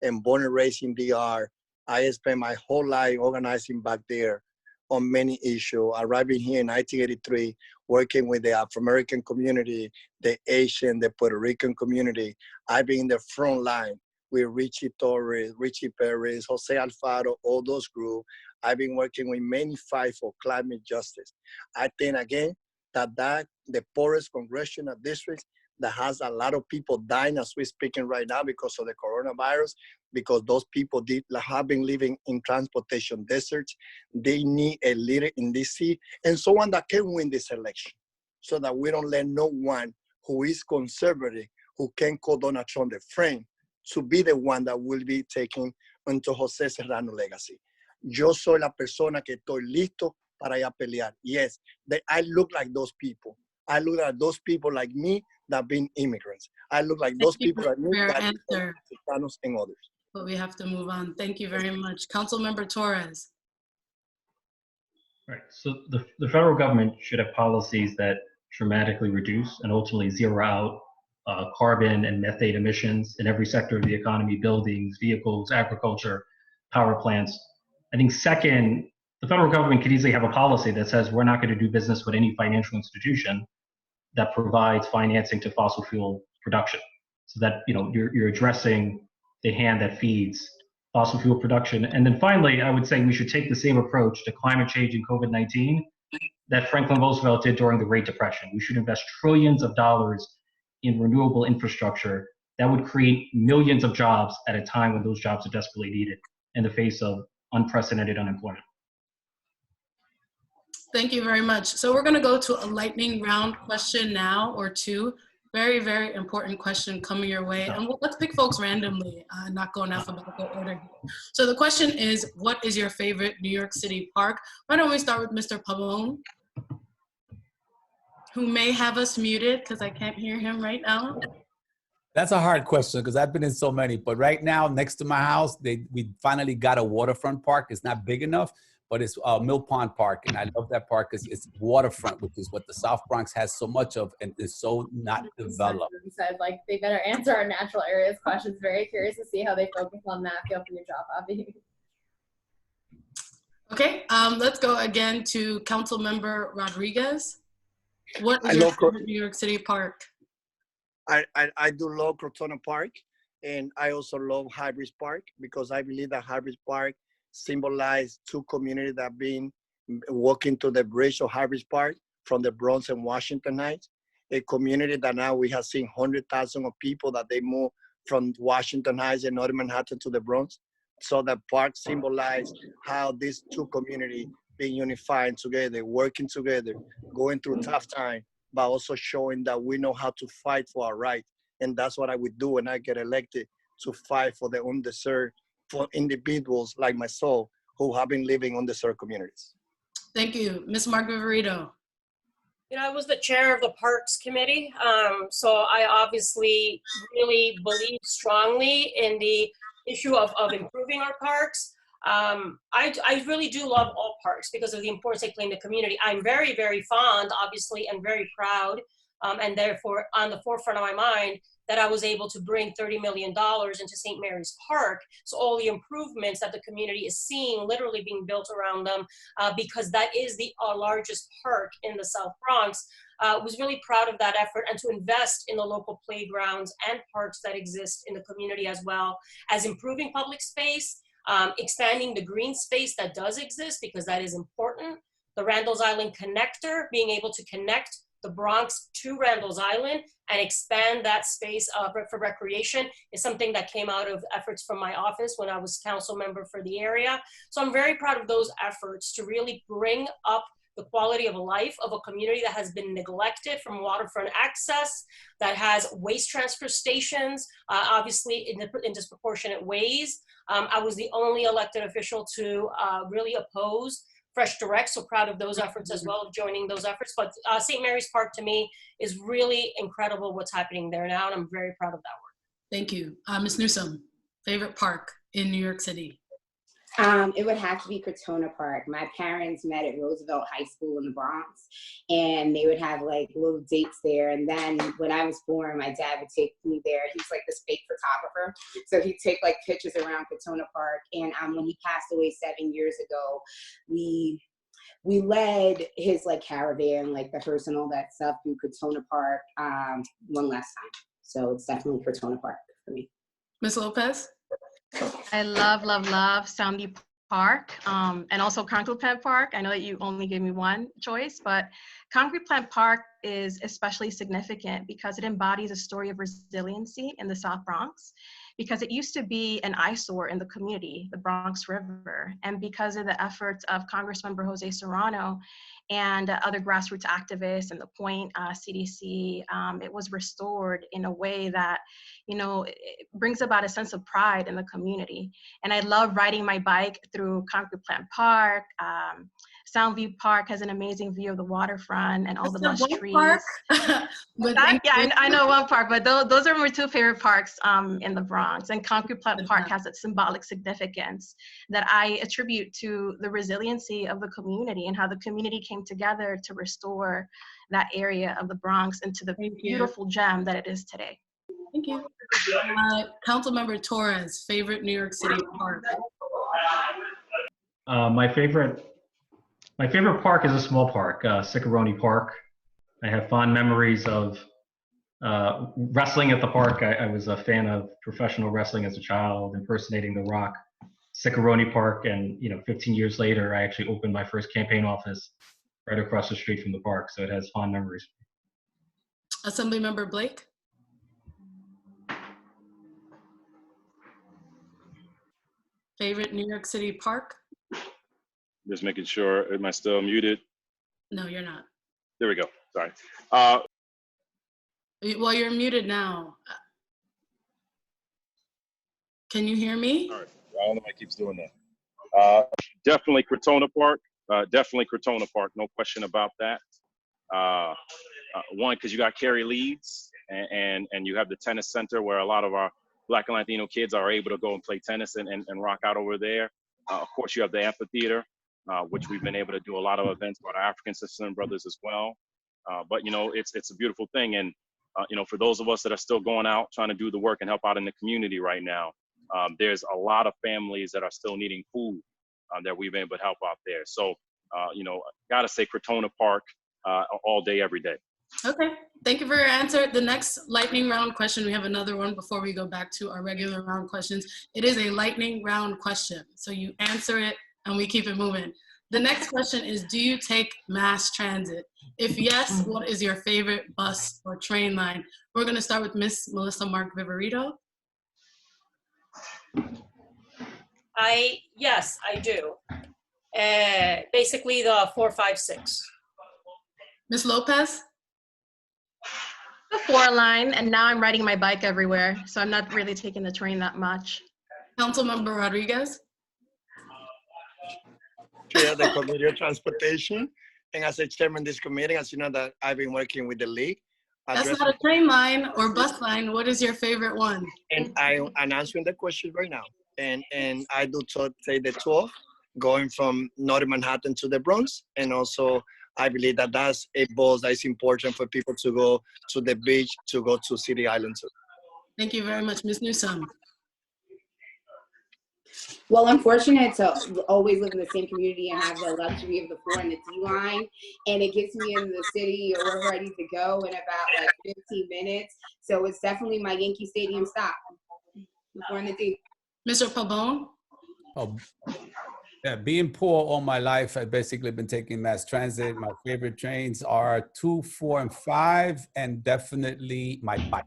and born and raised in DR. I spent my whole life organizing back there on many issues, arriving here in 1983, working with the Afro-American community, the Asian, the Puerto Rican community. I've been in the front line with Richie Torres, Richie Perez, Jose Alfaro, all those groups. I've been working with many fights for climate justice. I think, again, that the poorest congressional district that has a lot of people dying as we're speaking right now because of the coronavirus, because those people have been living in transportation deserts. They need a leader in DC and someone that can win this election so that we don't let no one who is conservative, who can call Donald Trump the friend, to be the one that will be taking into José Serrano legacy. Yo soy la persona que estoy listo para ir a pelear. Yes, I look like those people. I look like those people like me that have been immigrants. I look like those people like me that are Mexicanos and others. But we have to move on. Thank you very much. Councilmember Torres. Right. So the federal government should have policies that dramatically reduce and ultimately zero out carbon and methane emissions in every sector of the economy: buildings, vehicles, agriculture, power plants. I think second, the federal government could easily have a policy that says we're not going to do business with any financial institution that provides financing to fossil fuel production, so that you're addressing the hand that feeds fossil fuel production. And then finally, I would say we should take the same approach to climate change and COVID-19 that Franklin Roosevelt did during the Great Depression. We should invest trillions of dollars in renewable infrastructure that would create millions of jobs at a time when those jobs are desperately needed in the face of unprecedented unemployment. Thank you very much. So we're going to go to a lightning round question now, or two. Very, very important question coming your way. And let's pick folks randomly, not go in alphabetical order here. So the question is, what is your favorite New York City park? Why don't we start with Mr. Pabon, who may have us muted because I can't hear him right now. That's a hard question because I've been in so many. But right now, next to my house, we finally got a waterfront park. It's not big enough, but it's Mill Pond Park. And I love that park because it's waterfront, which is what the South Bronx has so much of and is so not developed. Said, like, they better answer our natural areas questions. Very curious to see how they focus on that. Feel free to drop off. Okay, let's go again to Councilmember Rodriguez. What is your favorite New York City park? I do love Crotona Park, and I also love Hybrids Park because I believe that Hybrids Park symbolizes two communities that have been walking to the bridge of Hybrids Park from the Bronx and Washington Heights, a community that now we have seen 100,000 of people that they move from Washington Heights and North Manhattan to the Bronx. So the park symbolizes how these two communities being unified together, working together, going through tough time, but also showing that we know how to fight for our rights. And that's what I would do when I get elected, to fight for the underserved, for individuals like myself who have been living in underserved communities. Thank you. Ms. Margarito. You know, I was the chair of the Parks Committee, so I obviously really believe strongly in the issue of improving our parks. I really do love all parks because of the importance they play in the community. I'm very, very fond, obviously, and very proud, and therefore on the forefront of my mind, that I was able to bring $30 million into St. Mary's Park. So all the improvements that the community is seeing literally being built around them, because that is the largest park in the South Bronx. Was really proud of that effort, and to invest in the local playgrounds and parks that exist in the community, as well as improving public space, expanding the green space that does exist, because that is important. The Randall's Island connector, being able to connect the Bronx to Randall's Island and expand that space for recreation is something that came out of efforts from my office when I was council member for the area. So I'm very proud of those efforts to really bring up the quality of life of a community that has been neglected from waterfront access, that has waste transfer stations, obviously in disproportionate ways. I was the only elected official to really oppose Fresh Direct, so proud of those efforts as well, of joining those efforts. But St. Mary's Park to me is really incredible what's happening there now, and I'm very proud of that work. Thank you. Ms. Newsom, favorite park in New York City? It would have to be Crotona Park. My parents met at Roosevelt High School in the Bronx, and they would have like little dates there. And then when I was born, my dad would take me there. He was like this fake photographer, so he'd take like pictures around Crotona Park. And when he passed away 7 years ago, we led his like caravan, like the hearse and all that stuff, through Crotona Park one last time. So it's definitely Crotona Park for me. Ms. Lopez? I love, love, love Soundview Park, and also Concrete Plant Park. I know that you only gave me one choice, but Concrete Plant Park is especially significant because it embodies a story of resiliency in the South Bronx, because it used to be an eyesore in the community, the Bronx River, and because of the efforts of Congressmember Jose Serrano and other grassroots activists and the Point CDC, it was restored in a way that, you know, it brings about a sense of pride in the community. And I love riding my bike through Concrete Plant Park. Soundview Park has an amazing view of the waterfront and all the lush trees. I know one park, but those are my two favorite parks in the Bronx. And Concrete Plant Park has a symbolic significance that I attribute to the resiliency of the community and how the community came together to restore that area of the Bronx into the beautiful gem that it is today. Thank you. Councilmember Torres, favorite New York City park? My favorite park is a small park, Ciccarone Park. I have fond memories of wrestling at the park. I was a fan of professional wrestling as a child, impersonating The Rock. Ciccarone Park, and 15 years later, I actually opened my first campaign office right across the street from the park, so it has fond memories. Assemblymember Blake? Favorite New York City park? Just making sure, am I still muted? No, you're not. There we go, sorry. Well, you're muted now. Can you hear me? All right, I don't know why it keeps doing that. Definitely Crotona Park, no question about that. One, because you got Cary Leeds, and you have the tennis center where a lot of our Black and Latino kids are able to go and play tennis and rock out over there. Of course, you have the amphitheater, which we've been able to do a lot of events with our African sisters and brothers as well. But you know, it's a beautiful thing, and you know, for those of us that are still going out trying to do the work and help out in the community right now, there's a lot of families that are still needing food that we've been able to help out there. So, you know, gotta say Crotona Park all day, every day. Okay, thank you for your answer. The next lightning round question, we have another one before we go back to our regular round questions. It is a lightning round question, so you answer it and we keep it moving. The next question is, do you take mass transit? If yes, what is your favorite bus or train line? We're gonna start with Miss Melissa Mark Viverito. Yes, I do. Basically the 456. Miss Lopez? The 4 line, and now I'm riding my bike everywhere, so I'm not really taking the train that much. Councilmember Rodriguez? Chair of the Committee of Transportation, and as a chairman of this committee, as you know that I've been working with the league. That's not a train line or bus line. What is your favorite one? And I'm answering the question right now. And I do say the 12, going from Northern Manhattan to the Bronx, and also I believe that that's a bus that is important for people to go to the beach, to go to City Island too. Thank you very much, Ms. Newsome. Well, I'm fortunate to always live in the same community and have the luxury of the 4 and the D line, and it gets me into the city or wherever I need to go in about like 15 minutes. So it's definitely my Yankee Stadium stop. The 4 and the D. Mr. Pabon? Oh, yeah, being poor all my life, I've basically been taking mass transit. My favorite trains are 2, 4, and 5, and definitely my bike.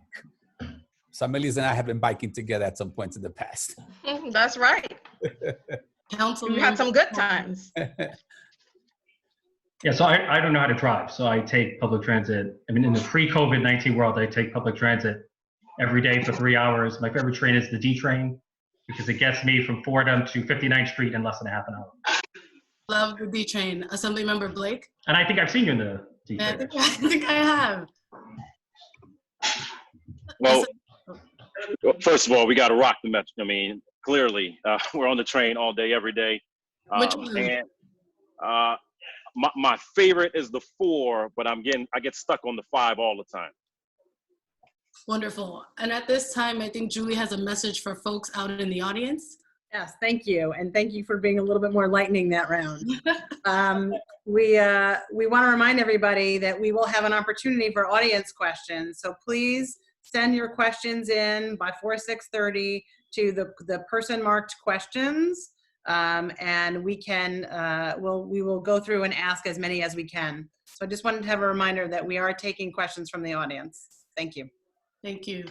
Sameli's and I have been biking together at some points in the past. That's right. Council. We had some good times. Yeah, so I don't know how to drive, so I take public transit. I mean, in the pre-COVID-19 world, I take public transit every day for 3 hours. My favorite train is the D train because it gets me from Fordham to 59th Street in less than a half an hour. Love the D train. Assemblymember Blake? And I think I've seen you in the D train. Yeah, I think I have. Well, first of all, we got to rock the Metro. I mean, clearly, we're on the train all day, every day. Which one? And my favorite is the 4, but I get stuck on the 5 all the time. Wonderful. And at this time, I think Julie has a message for folks out in the audience. Yes, thank you. And thank you for being a little bit more lightning that round. We want to remind everybody that we will have an opportunity for audience questions. So please send your questions in by 6:30 to the person marked questions. And we will go through and ask as many as we can. So I just wanted to have a reminder that we are taking questions from the audience. Thank you. Thank you.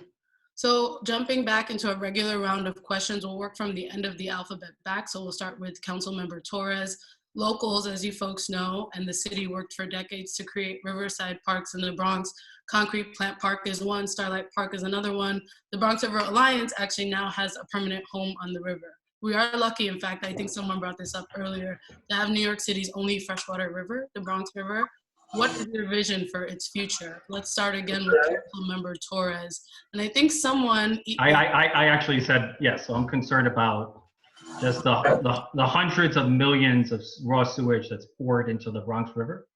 So jumping back into a regular round of questions, we'll work from the end of the alphabet back. So we'll start with Councilmember Torres. Locals, as you folks know, and the city worked for decades to create riverside parks in the Bronx. Concrete Plant Park is one, Starlight Park is another one. The Bronx River Alliance actually now has a permanent home on the river. We are lucky, in fact, I think someone brought this up earlier, to have New York City's only freshwater river, the Bronx River. What is your vision for its future? Let's start again with Councilmember Torres. And I think someone— I actually said yes, so I'm concerned about just the hundreds of millions of raw sewage that's poured into the Bronx River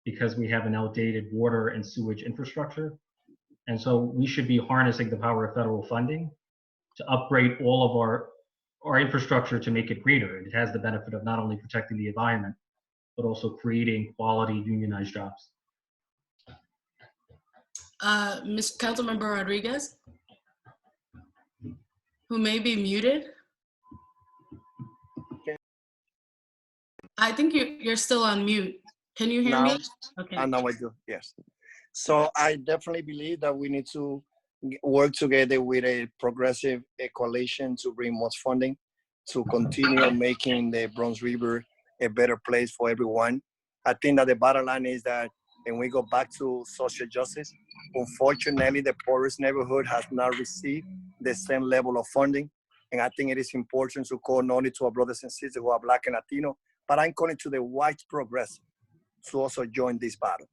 because we have an outdated water and sewage infrastructure. And so we should be harnessing the power of federal funding to upgrade all of our infrastructure to make it greener. And it has the benefit of not only protecting the environment, but also creating quality unionized jobs. Ms. Councilmember Rodriguez, who may be muted. I think you're still on mute. Can you hear Now, me? Okay. and now I do, yes. So I definitely believe that we need to work together with a progressive coalition to bring more funding to continue making the Bronx River a better place for everyone. I think that the bottom line is that when we go back to social justice, unfortunately, the poorest neighborhood has not received the same level of funding. And I think it is important to call not only to our brothers and sisters who are Black and Latino, but I'm calling to the white progressive to also join this battle.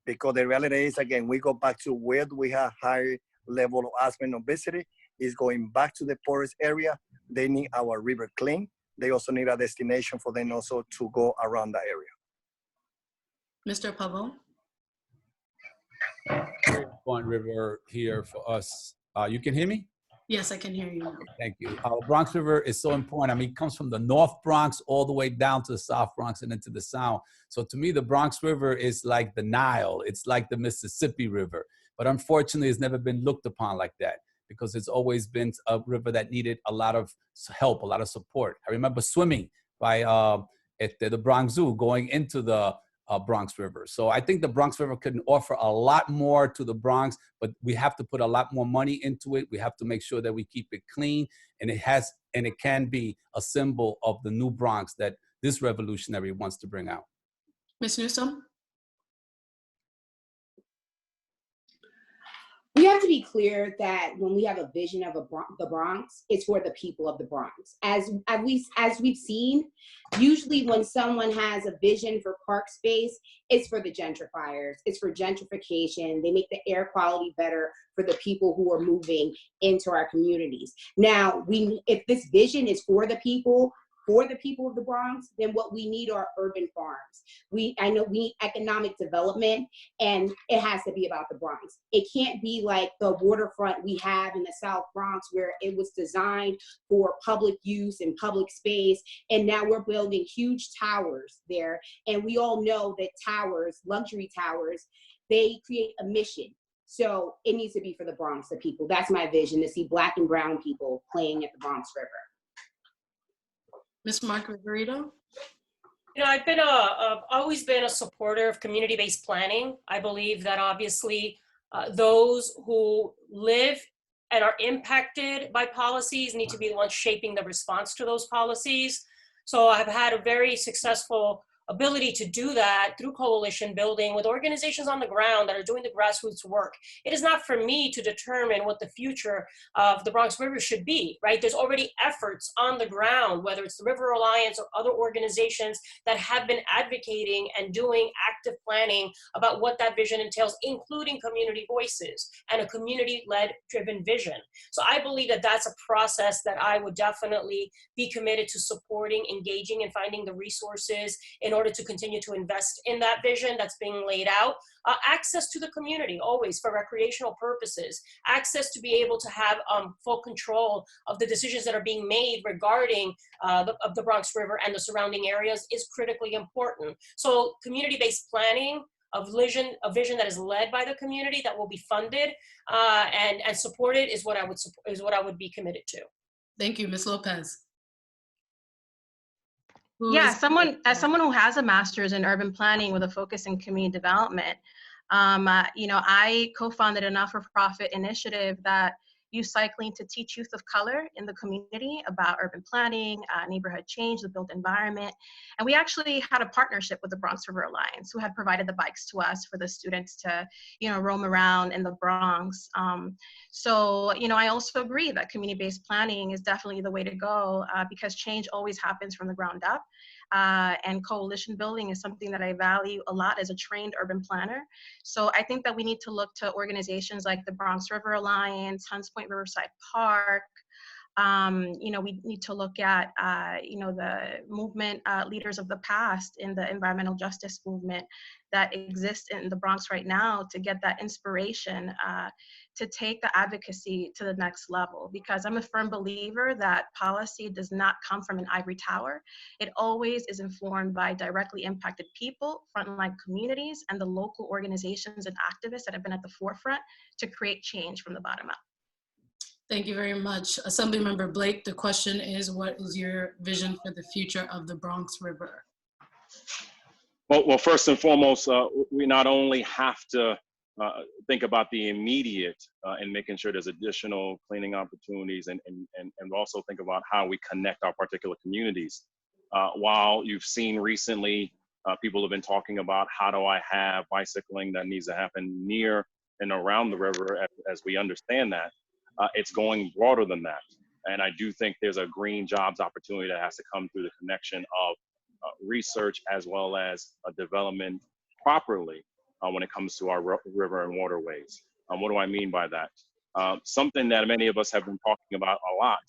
Because the reality is, again, we go back to where do we have higher level of asthma and obesity, is going back to the poorest area. They need our river clean. They also need a destination for them also to go around that area. Mr. Pavon? Very important river here for us. You can hear me? Yes, I can hear you now. Thank you. Bronx River is so important. I mean, it comes from the North Bronx all the way down to the South Bronx and into the South. So to me, the Bronx River is like the Nile. It's like the Mississippi River. But unfortunately, it's never been looked upon like that because it's always been a river that needed a lot of help, a lot of support. I remember swimming by at the Bronx Zoo going into the Bronx River. So I think the Bronx River can offer a lot more to the Bronx, but we have to put a lot more money into it. We have to make sure that we keep it clean, and it can be a symbol of the new Bronx that this revolutionary wants to bring out. Ms. Newsom? We have to be clear that when we have a vision of the Bronx, it's for the people of the Bronx. As we've seen, usually when someone has a vision for park space, it's for the gentrifiers, it's for gentrification. They make the air quality better for the people who are moving into our communities. Now, if this vision is for the people of the Bronx, then what we need are urban farms. I know we need economic development, and it has to be about the Bronx. It can't be like the waterfront we have in the South Bronx where it was designed for public use and public space, and now we're building huge towers there. And we all know that towers, luxury towers, they create emission. So it needs to be for the Bronx, the people. That's my vision, to see Black and brown people playing at the Bronx River. Ms. Margarito? You know, I've always been a supporter of community-based planning. I believe that obviously those who live and are impacted by policies need to be the ones shaping the response to those policies. So I've had a very successful ability to do that through coalition building with organizations on the ground that are doing the grassroots work. It is not for me to determine what the future of the Bronx River should be, right? There's already efforts on the ground, whether it's the River Alliance or other organizations that have been advocating and doing active planning about what that vision entails, including community voices and a community-led driven vision. So I believe that that's a process that I would definitely be committed to supporting, engaging, and finding the resources in order to continue to invest in that vision that's being laid out. Access to the community, always for recreational purposes. Access to be able to have full control of the decisions that are being made regarding the Bronx River and the surrounding areas is critically important. So community-based planning, a vision that is led by the community that will be funded and supported is what I would be committed to. Thank you, Ms. Lopez. As someone who has a master's in urban planning with a focus in community development, I co-founded a not-for-profit initiative that used cycling to teach youth of color in the community about urban planning, neighborhood change, the built environment. And we actually had a partnership with the Bronx River Alliance, who had provided the bikes to us for the students to, roam around in the Bronx. I also agree that community-based planning is definitely the way to go because change always happens from the ground up. And coalition building is something that I value a lot as a trained urban planner. So I think that we need to look to organizations like the Bronx River Alliance, Hunts Point Riverside Park. We need to look at, the movement leaders of the past in the environmental justice movement that exists in the Bronx right now to get that inspiration to take the advocacy to the next level. Because I'm a firm believer that policy does not come from an ivory tower. It always is informed by directly impacted people, frontline communities, and the local organizations and activists that have been at the forefront to create change from the bottom up. Thank you very much. Assemblymember Blake, the question is, what is your vision for the future of the Bronx River? Well, first and foremost, we not only have to think about the immediate and making sure there's additional cleaning opportunities, and also think about how we connect our particular communities. While you've seen recently, people have been talking about how do I have bicycling that needs to happen near and around the river, as we understand that, it's going broader than that. And I do think there's a green jobs opportunity that has to come through the connection of research as well as development properly when it comes to our river and waterways. What do I mean by that? Something that many of us have been talking about a lot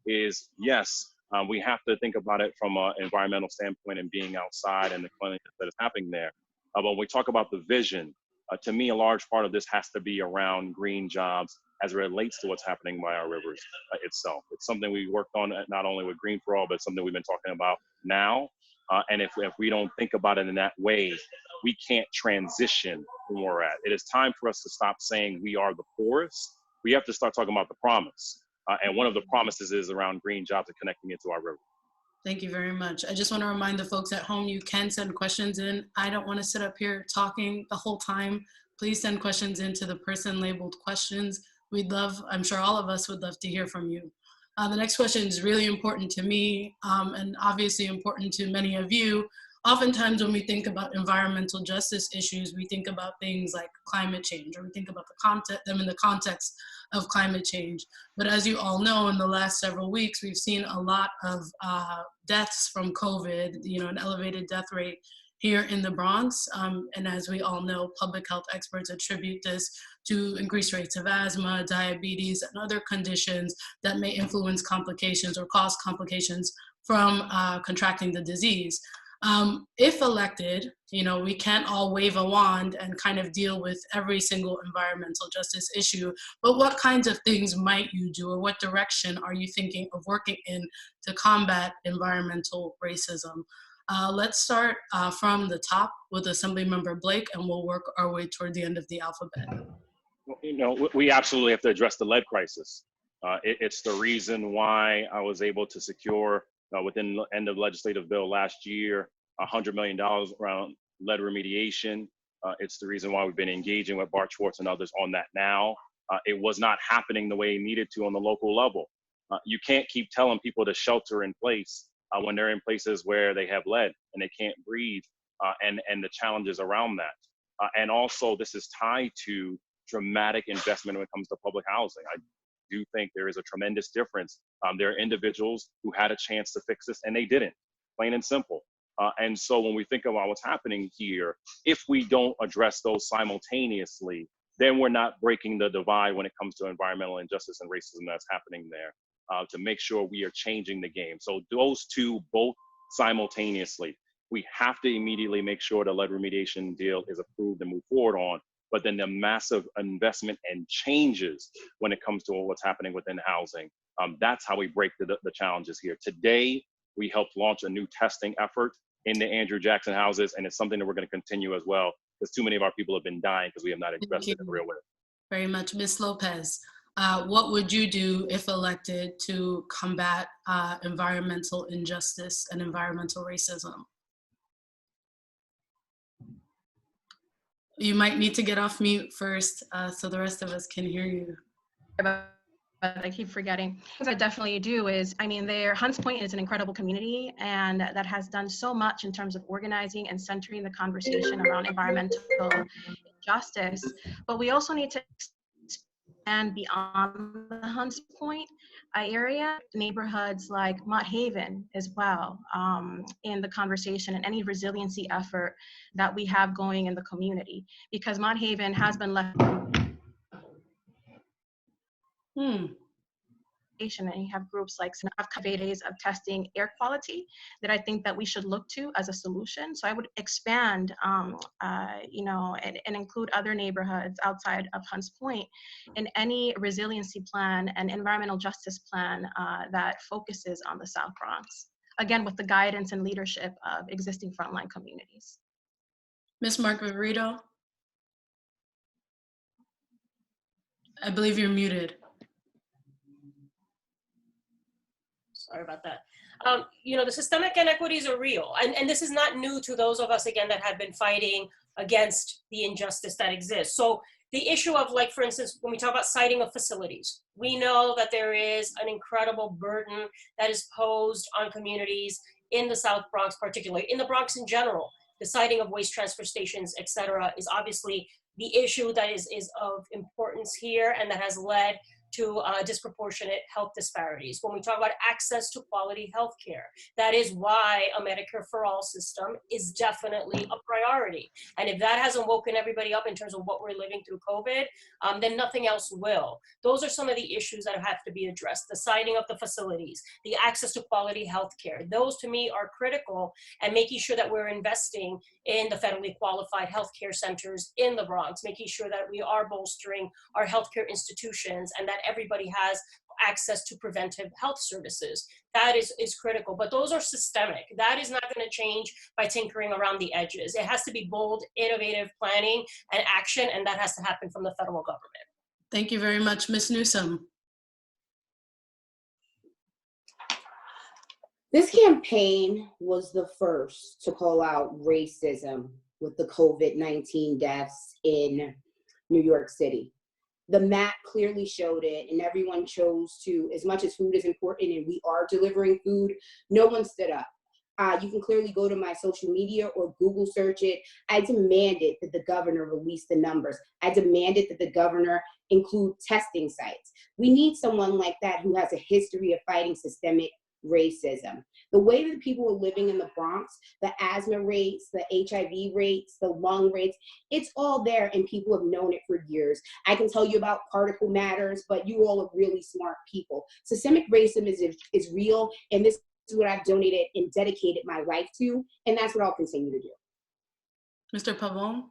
is, yes, we have to think about it from an environmental standpoint and being outside and the cleanliness that is happening there. But when we talk about the vision, to me, a large part of this has to be around green jobs as it relates to what's happening by our rivers itself. It's something we worked on not only with Green for All, but something we've been talking about now. And if we don't think about it in that way, we can't transition from where we're at. It is time for us to stop saying we are the poorest. We have to start talking about the promise. And one of the promises is around green jobs and connecting it to our river. Thank you very much. I just want to remind the folks at home, you can send questions in. I don't want to sit up here talking the whole time. Please send questions in to the person labeled questions. We'd love, I'm sure all of us would love to hear from you. The next question is really important to me and obviously important to many of you. Oftentimes when we think about environmental justice issues, we think about things like climate change, or we think about them in the context of climate change. But as you all know, in the last several weeks, we've seen a lot of deaths from COVID, an elevated death rate here in the Bronx. And as we all know, public health experts attribute this to increased rates of asthma, diabetes, and other conditions that may influence complications or cause complications from contracting the disease. If elected, we can't all wave a wand and kind of deal with every single environmental justice issue, but what kinds of things might you do, or what direction are you thinking of working in to combat environmental racism? Let's start from the top with Assemblymember Blake, and we'll work our way toward the end of the alphabet. We absolutely have to address the lead crisis. It's the reason why I was able to secure within the end of legislative bill last year, $100 million around lead remediation. It's the reason why we've been engaging with Bart Schwartz and others on that now. It was not happening the way it needed to on the local level. You can't keep telling people to shelter in place when they're in places where they have lead and they can't breathe, and the challenges around that. And also, this is tied to dramatic investment when it comes to public housing. I do think there is a tremendous difference. There are individuals who had a chance to fix this and they didn't, plain and simple. And so when we think about what's happening here, if we don't address those simultaneously, then we're not breaking the divide when it comes to environmental injustice and racism that's happening there, to make sure we are changing the game. So those two both simultaneously. We have to immediately make sure the lead remediation deal is approved and move forward on. But then the massive investment and changes when it comes to what's happening within housing. That's how we break the challenges here. Today, we helped launch a new testing effort in the Andrew Jackson houses, and it's something that we're going to continue as well, because too many of our people have been dying because we have not addressed it in a real way. Very much. Ms. Lopez, what would you do if elected to combat environmental injustice and environmental racism? You might need to get off mute first so the rest of us can hear you. I keep forgetting. What I definitely do is, Hunts Point is an incredible community, and that has done so much in terms of organizing and centering the conversation around environmental justice. But we also need to expand beyond the Hunts Point area, neighborhoods like Mott Haven as well, in the conversation and any resiliency effort that we have going in the community, because Mott Haven has been left. And you have groups like days of testing air quality that I think that we should look to as a solution. So I would expand, and include other neighborhoods outside of Hunts Point in any resiliency plan and environmental justice plan that focuses on the South Bronx. Again, with the guidance and leadership of existing frontline communities. Ms. Margarito, I believe you're muted. Sorry about that. You know, the systemic inequities are real. And this is not new to those of us, again, that have been fighting against the injustice that exists. So the issue of, like, for instance, when we talk about siting of facilities, we know that there is an incredible burden that is posed on communities in the South Bronx, particularly in the Bronx in general. The siting of waste transfer stations, et cetera, is obviously the issue that is of importance here and that has led to disproportionate health disparities. When we talk about access to quality health care, that is why a Medicare for All system is definitely a priority. And if that hasn't woken everybody up in terms of what we're living through COVID, then nothing else will. Those are some of the issues that have to be addressed. The siting of the facilities, the access to quality health care. Those to me are critical, and making sure that we're investing in the federally qualified healthcare centers in the Bronx, making sure that we are bolstering our healthcare institutions and that everybody has access to preventive health services. That is critical, but those are systemic. That is not going to change by tinkering around the edges. It has to be bold, innovative planning and action, and that has to happen from the federal government. Thank you very much, Ms. Newsom. This campaign was the first to call out racism with the COVID-19 deaths in New York City. The map clearly showed it, and everyone chose to, as much as food is important and we are delivering food, no one stood up. You can clearly go to my social media or Google search it. I demanded that the governor release the numbers. I demanded that the governor include testing sites. We need someone like that who has a history of fighting systemic racism. The way that people are living in the Bronx, the asthma rates, the HIV rates, the lung rates, it's all there, and people have known it for years. I can tell you about particle matters, but you all are really smart people. Systemic racism is real, and this is what I've donated and dedicated my life to, and that's what I'll continue to do. Mr. Pavon?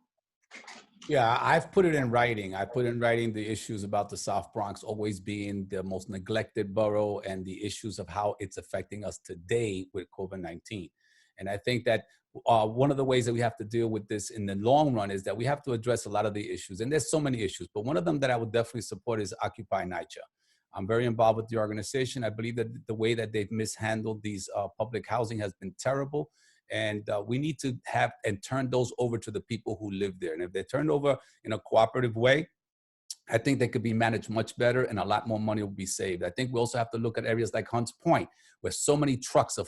Yeah, I've put it in writing. I put in writing the issues about the South Bronx always being the most neglected borough and the issues of how it's affecting us today with COVID-19. And I think that one of the ways that we have to deal with this in the long run is that we have to address a lot of the issues. And there's so many issues, but one of them that I would definitely support is Occupy NYCHA. I'm very involved with the organization. I believe that the way that they've mishandled these public housing has been terrible. And we need to have and turn those over to the people who live there. And if they're turned over in a cooperative way, I think they could be managed much better and a lot more money will be saved. I think we also have to look at areas like Hunts Point, where so many trucks are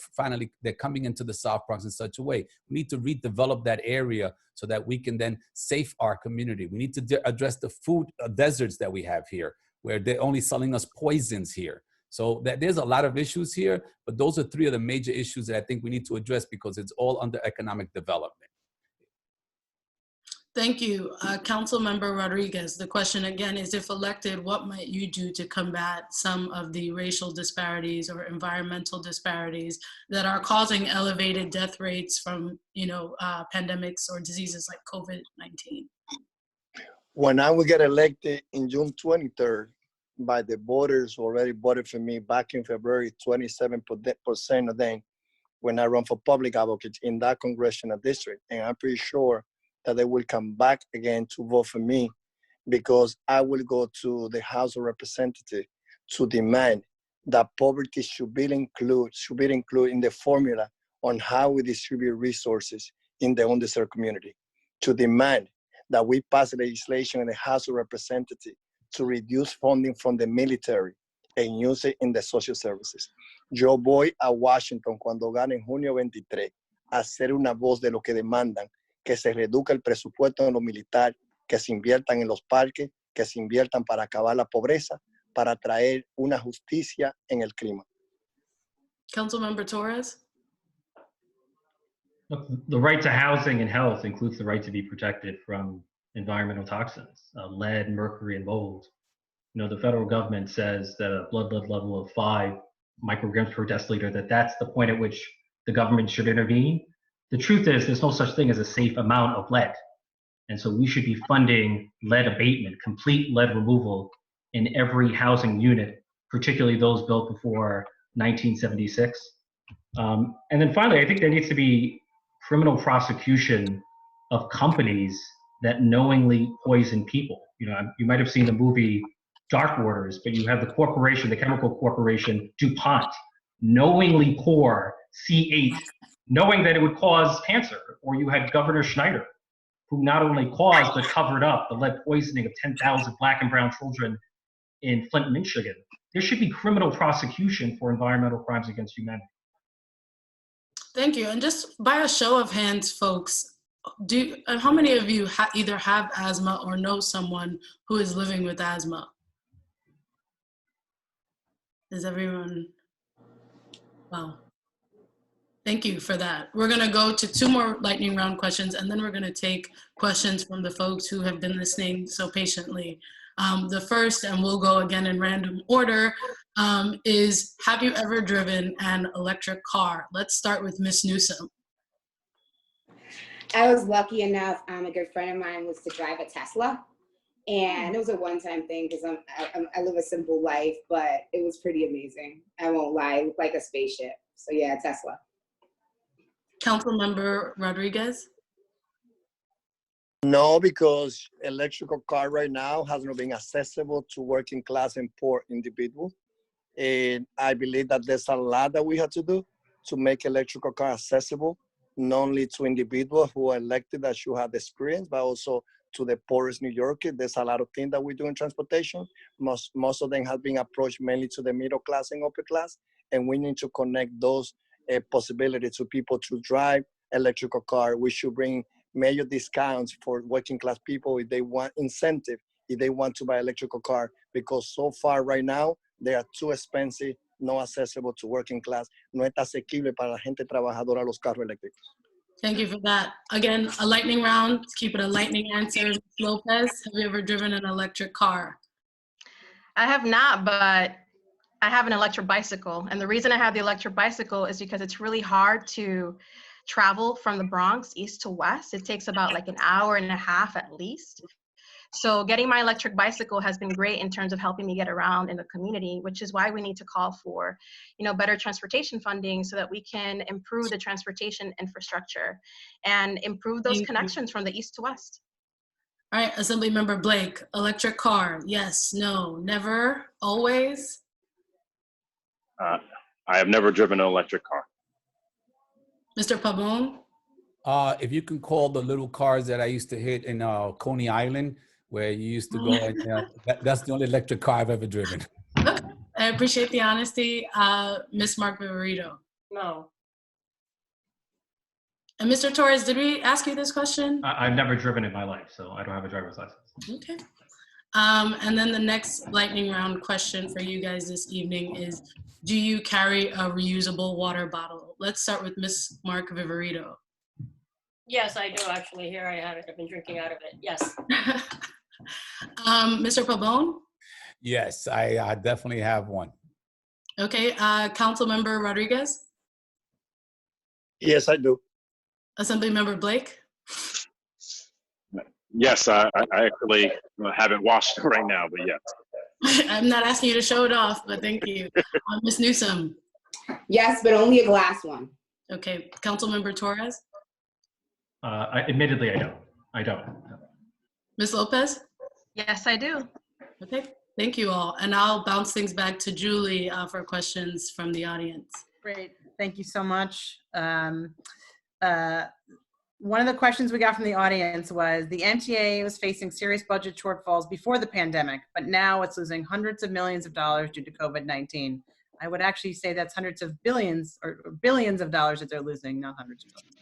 they're coming into the South Bronx in such a way. We need to redevelop that area so that we can then save our community. We need to address the food deserts that we have here, where they're only selling us poisons here. So there's a lot of issues here, but those are three of the major issues that I think we need to address because it's all under economic development. Thank you. Councilmember Rodriguez, the question again is, if elected, what might you do to combat some of the racial disparities or environmental disparities that are causing elevated death rates from, pandemics or diseases like COVID-19? When I will get elected in June 23rd, by the voters who already voted for me back in February, 27% of them, when I run for public advocate in that congressional district. And I'm pretty sure that they will come back again to vote for me because I will go to the House of Representatives to demand that poverty should be included in the formula on how we distribute resources in the underserved community, to demand that we pass legislation in the House of Representatives to reduce funding from the military and use it in the social services. Yo voy a Washington cuando gane en junio 23 a ser una voz de lo que demandan, que se reduzca el presupuesto en lo militar, que se inviertan en los parques, que se inviertan para acabar la pobreza, para traer una justicia en el clima. Councilmember Torres? Look, the right to housing and health includes the right to be protected from environmental toxins, lead, mercury, and mold. The federal government says that a blood level of 5 micrograms per deciliter, that's the point at which the government should intervene. The truth is there's no such thing as a safe amount of lead. And so we should be funding lead abatement, complete lead removal in every housing unit, particularly those built before 1976. And then finally, I think there needs to be criminal prosecution of companies that knowingly poison people. You might have seen the movie Dark Waters, but you have the corporation, the chemical corporation DuPont, knowingly pour C8, knowing that it would cause cancer. Or you had Governor Schneider, who not only caused but covered up the lead poisoning of 10,000 Black and brown children in Flint, Michigan. There should be criminal prosecution for environmental crimes against humanity. Thank you. And just by a show of hands, folks, how many of you either have asthma or know someone who is living with asthma? Is everyone? Wow. Thank you for that. We're going to go to 2 more lightning round questions, and then we're going to take questions from the folks who have been listening so patiently. The first, and we'll go again in random order, is have you ever driven an electric car? Let's start with Miss Newsom. I was lucky enough, a good friend of mine was to drive a Tesla. And it was a one-time thing because I live a simple life, but it was pretty amazing. I won't lie, it looked like a spaceship. So yeah, Tesla. Councilmember Rodriguez? No, because electrical car right now has not been accessible to working class and poor individuals. And I believe that there's a lot that we have to do to make electrical car accessible, not only to individuals who are elected that should have the experience, but also to the poorest New Yorkers. There's a lot of things that we do in transportation. Most of them have been approached mainly to the middle class and upper class, and we need to connect those possibilities to people to drive electrical car. We should bring major discounts for working class people if they want incentive, if they want to buy electrical car, because so far right now, they are too expensive, not accessible to working class, no está asequible para la gente trabajadora los carros eléctricos. Thank you for that. Again, a lightning round, keep it a lightning answer. Ms. Lopez, have you ever driven an electric car? I have not, but I have an electric bicycle. And the reason I have the electric bicycle is because it's really hard to travel from the Bronx east to west. It takes about like an hour and a half at least. So getting my electric bicycle has been great in terms of helping me get around in the community, which is why we need to call for, better transportation funding so that we can improve the transportation infrastructure and improve those connections from the east to west. All right, Assemblymember Blake, electric car, yes, no, never, always? I have never driven an electric car. Mr. Pabon? If you can call the little cars that I used to hit in Coney Island, where you used to go, and that's the only electric car I've ever driven. Okay, I appreciate the honesty. Ms. Mark Viverito. No. And Mr. Torres, did we ask you this question? I've never driven in my life, so I don't have a driver's license. Okay. And then the next lightning round question for you guys this evening is, do you carry a reusable water bottle? Let's start with Ms. Mark Viverito. Yes, I do actually. Here I have it. I've been drinking out of it. Yes. Mr. Pabon? Yes, I definitely have one. Okay, Councilmember Rodriguez? Yes, I do. Assemblymember Blake? Yes, I actually haven't washed it right now, but yes. I'm not asking you to show it off, but thank you. Ms. Newsom? Yes, but only a glass one. Okay, Councilmember Torres? Admittedly, I don't. Ms. Lopez? Yes, I do. Okay, thank you all. And I'll bounce things back to Julie for questions from the audience. Great, thank you so much. One of the questions we got from the audience was the MTA was facing serious budget shortfalls before the pandemic, but now it's losing hundreds of millions of dollars due to COVID-19. I would actually say that's hundreds of billions or billions of dollars that they're losing, not hundreds of billions.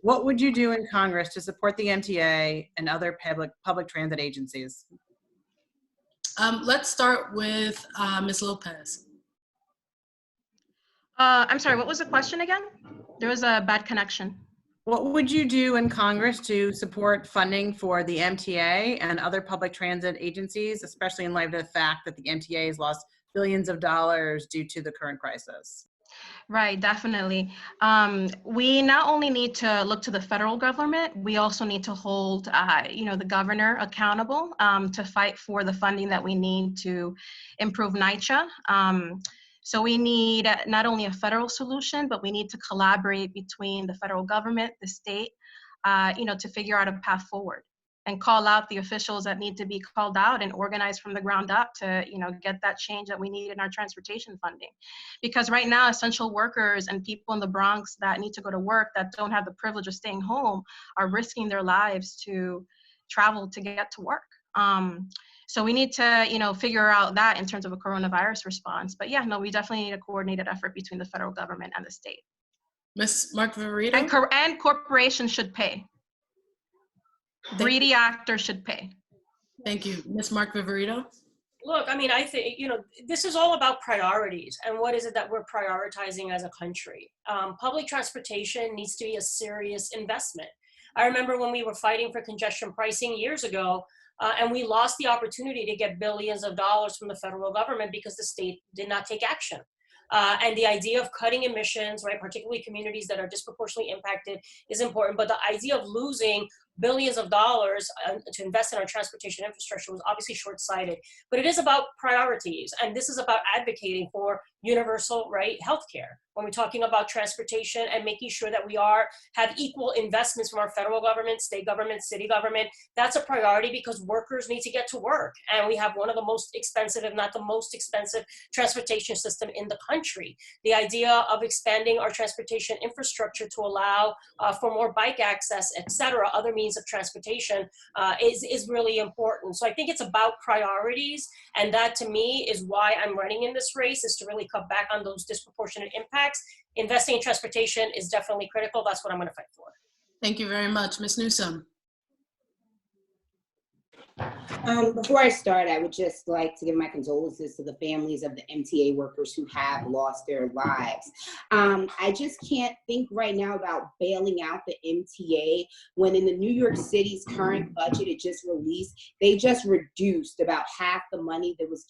What would you do in Congress to support the MTA and other public transit agencies? Let's start with Ms. Lopez. I'm sorry, what was the question again? There was a bad connection. What would you do in Congress to support funding for the MTA and other public transit agencies, especially in light of the fact that the MTA has lost billions of dollars due to the current crisis? Right, definitely. We not only need to look to the federal government, we also need to hold, the governor accountable to fight for the funding that we need to improve NYCHA. So we need not only a federal solution, but we need to collaborate between the federal government, the state, to figure out a path forward. and call out the officials that need to be called out and organize from the ground up to, get that change that we need in our transportation funding. Because right now, essential workers and people in the Bronx that need to go to work that don't have the privilege of staying home are risking their lives to travel to get to work. So we need to, figure out that in terms of a coronavirus response. But yeah, no, we definitely need a coordinated effort between the federal government and the state. Ms. Mark Viverito? And corporations should pay. Greedy actors should pay. Thank you. Ms. Mark Viverito? Look, I mean, I think, this is all about priorities and what is it that we're prioritizing as a country. Public transportation needs to be a serious investment. I remember when we were fighting for congestion pricing years ago, and we lost the opportunity to get billions of dollars from the federal government because the state did not take action. And the idea of cutting emissions, right, particularly communities that are disproportionately impacted, is important. But the idea of losing billions of dollars to invest in our transportation infrastructure was obviously short-sighted. But it is about priorities, and this is about advocating for universal, right, healthcare. When we're talking about transportation and making sure that we have equal investments from our federal government, state government, city government, that's a priority because workers need to get to work. And we have one of the most expensive, if not the most expensive, transportation system in the country. The idea of expanding our transportation infrastructure to allow for more bike access, et cetera, other means of transportation is really important. So I think it's about priorities. And that to me is why I'm running in this race, is to really cut back on those disproportionate impacts. Investing in transportation is definitely critical. That's what I'm going to fight for. Thank you very much. Ms. Newsom? Before I start, I would just like to give my condolences to the families of the MTA workers who have lost their lives. I just can't think right now about bailing out the MTA when in the New York City's current budget it just released, they just reduced about half the money that was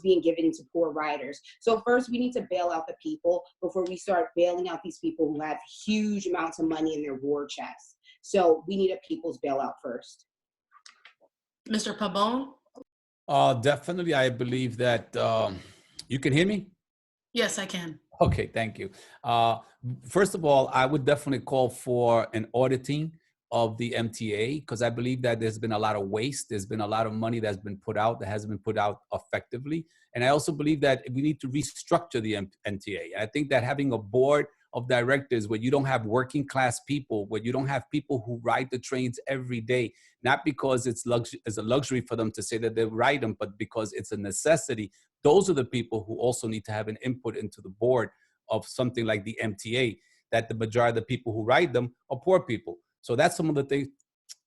being given to poor riders. So first we need to bail out the people before we start bailing out these people who have huge amounts of money in their war chests. So we need a people's bailout first. Mr. Pabon? Definitely, I believe that you can hear me? Yes, I can. Okay, thank you. First of all, I would definitely call for an auditing of the MTA because I believe that there's been a lot of waste. There's been a lot of money that's been put out that hasn't been put out effectively. And I also believe that we need to restructure the MTA. I think that having a board of directors where you don't have working class people, where you don't have people who ride the trains every day, not because it's a luxury for them to say that they ride them, but because it's a necessity. Those are the people who also need to have an input into the board of something like the MTA, that the majority of the people who ride them are poor people. So that's some of the things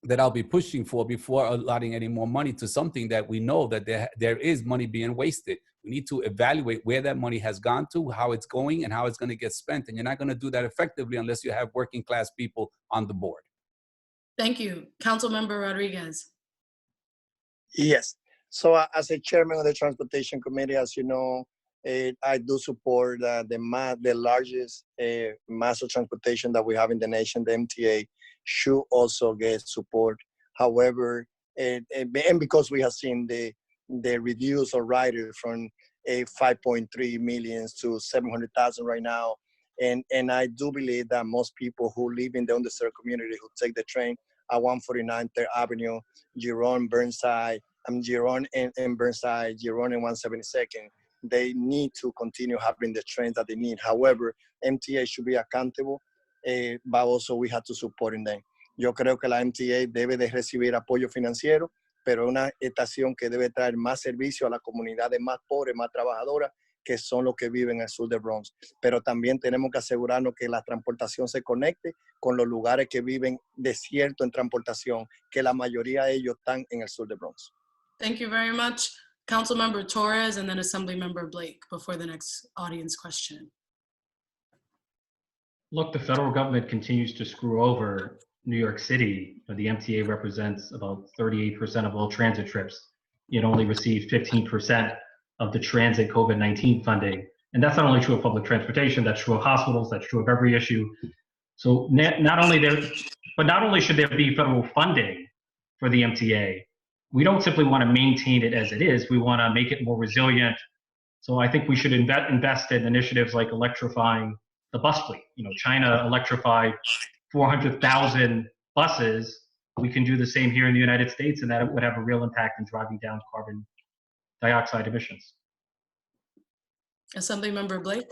that I'll be pushing for before allotting any more money to something that we know that there is money being wasted. We need to evaluate where that money has gone to, how it's going, and how it's going to get spent. And you're not going to do that effectively unless you have working class people on the board. Thank you. Councilmember Rodriguez. Yes. So as a chairman of the Transportation Committee, as you know, I do support the largest mass of transportation that we have in the nation, the MTA, should also get support. However, and because we have seen the reduce of riders from 5.3 million to 700,000 right now, and I do believe that most people who live in the underserved community who take the train at 149 3rd Avenue, Giron, Burnside, Giron and Burnside, Giron and 172nd, they need to continue having the trains that they need. However, MTA should be accountable, but also we have to support them. Yo creo que la MTA debe de recibir apoyo financiero, pero una estación que debe traer más servicio a las comunidades más pobres, más trabajadoras, que son los que viven en el sur de Bronx. Pero también tenemos que asegurarnos que la transportación se conecte con los lugares que viven desiertos en transportación, que la mayoría de ellos están en el sur de Bronx. Thank you very much. Councilmember Torres and then Assemblymember Blake before the next audience question. Look, the federal government continues to screw over New York City. The MTA represents about 38% of all transit trips. It only receives 15% of the transit COVID-19 funding. And that's not only true of public transportation, that's true of hospitals, that's true of every issue. So not only should there be federal funding for the MTA, we don't simply want to maintain it as it is. We want to make it more resilient. So I think we should invest in initiatives like electrifying the bus fleet. You know, China electrified 400,000 buses we can do the same here in the United States, and that it would have a real impact in driving down carbon dioxide emissions. Assemblymember Blake.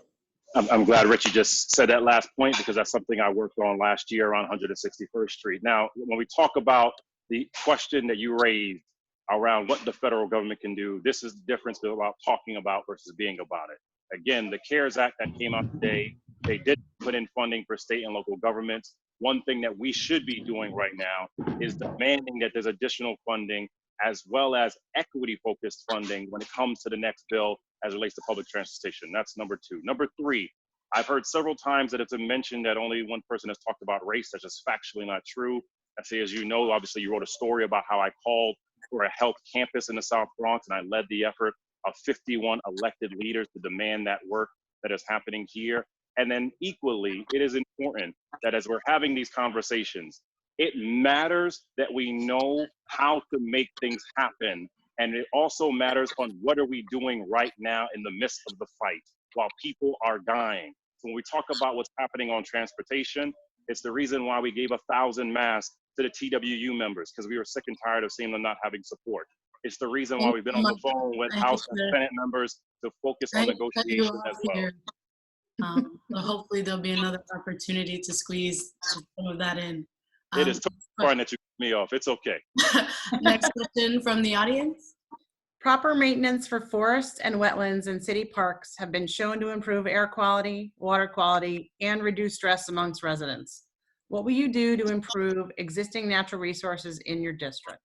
I'm glad Richie just said that last point, because that's something I worked on last year on 161st Street. Now, when we talk about the question that you raised around what the federal government can do, this is the difference about talking about versus being about it. Again, the CARES Act that came out today, they did put in funding for state and local governments. One thing that we should be doing right now is demanding that there's additional funding as well as equity-focused funding when it comes to the next bill as it relates to public transportation. That's number two. Number three, I've heard several times that it's been mentioned that only one person has talked about race. That's just factually not true. I say, as you know, obviously you wrote a story about how I called for a health campus in the South Bronx, and I led the effort of 51 elected leaders to demand that work that is happening here. And then equally, it is important that as we're having these conversations, it matters that we know how to make things happen. And it also matters on what are we doing right now in the midst of the fight while people are dying. So when we talk about what's happening on transportation, it's the reason why we gave 1,000 masks to the TWU members, because we were sick and tired of seeing them not having support. It's the reason why we've been on the phone with House and Senate members to focus on negotiations as well. So hopefully there'll be another opportunity to squeeze some of that in. It is totally fine that you cut me off. It's okay. Next question from the audience. Proper maintenance for forests and wetlands in city parks have been shown to improve air quality, water quality, and reduce stress amongst residents. What will you do to improve existing natural resources in your district?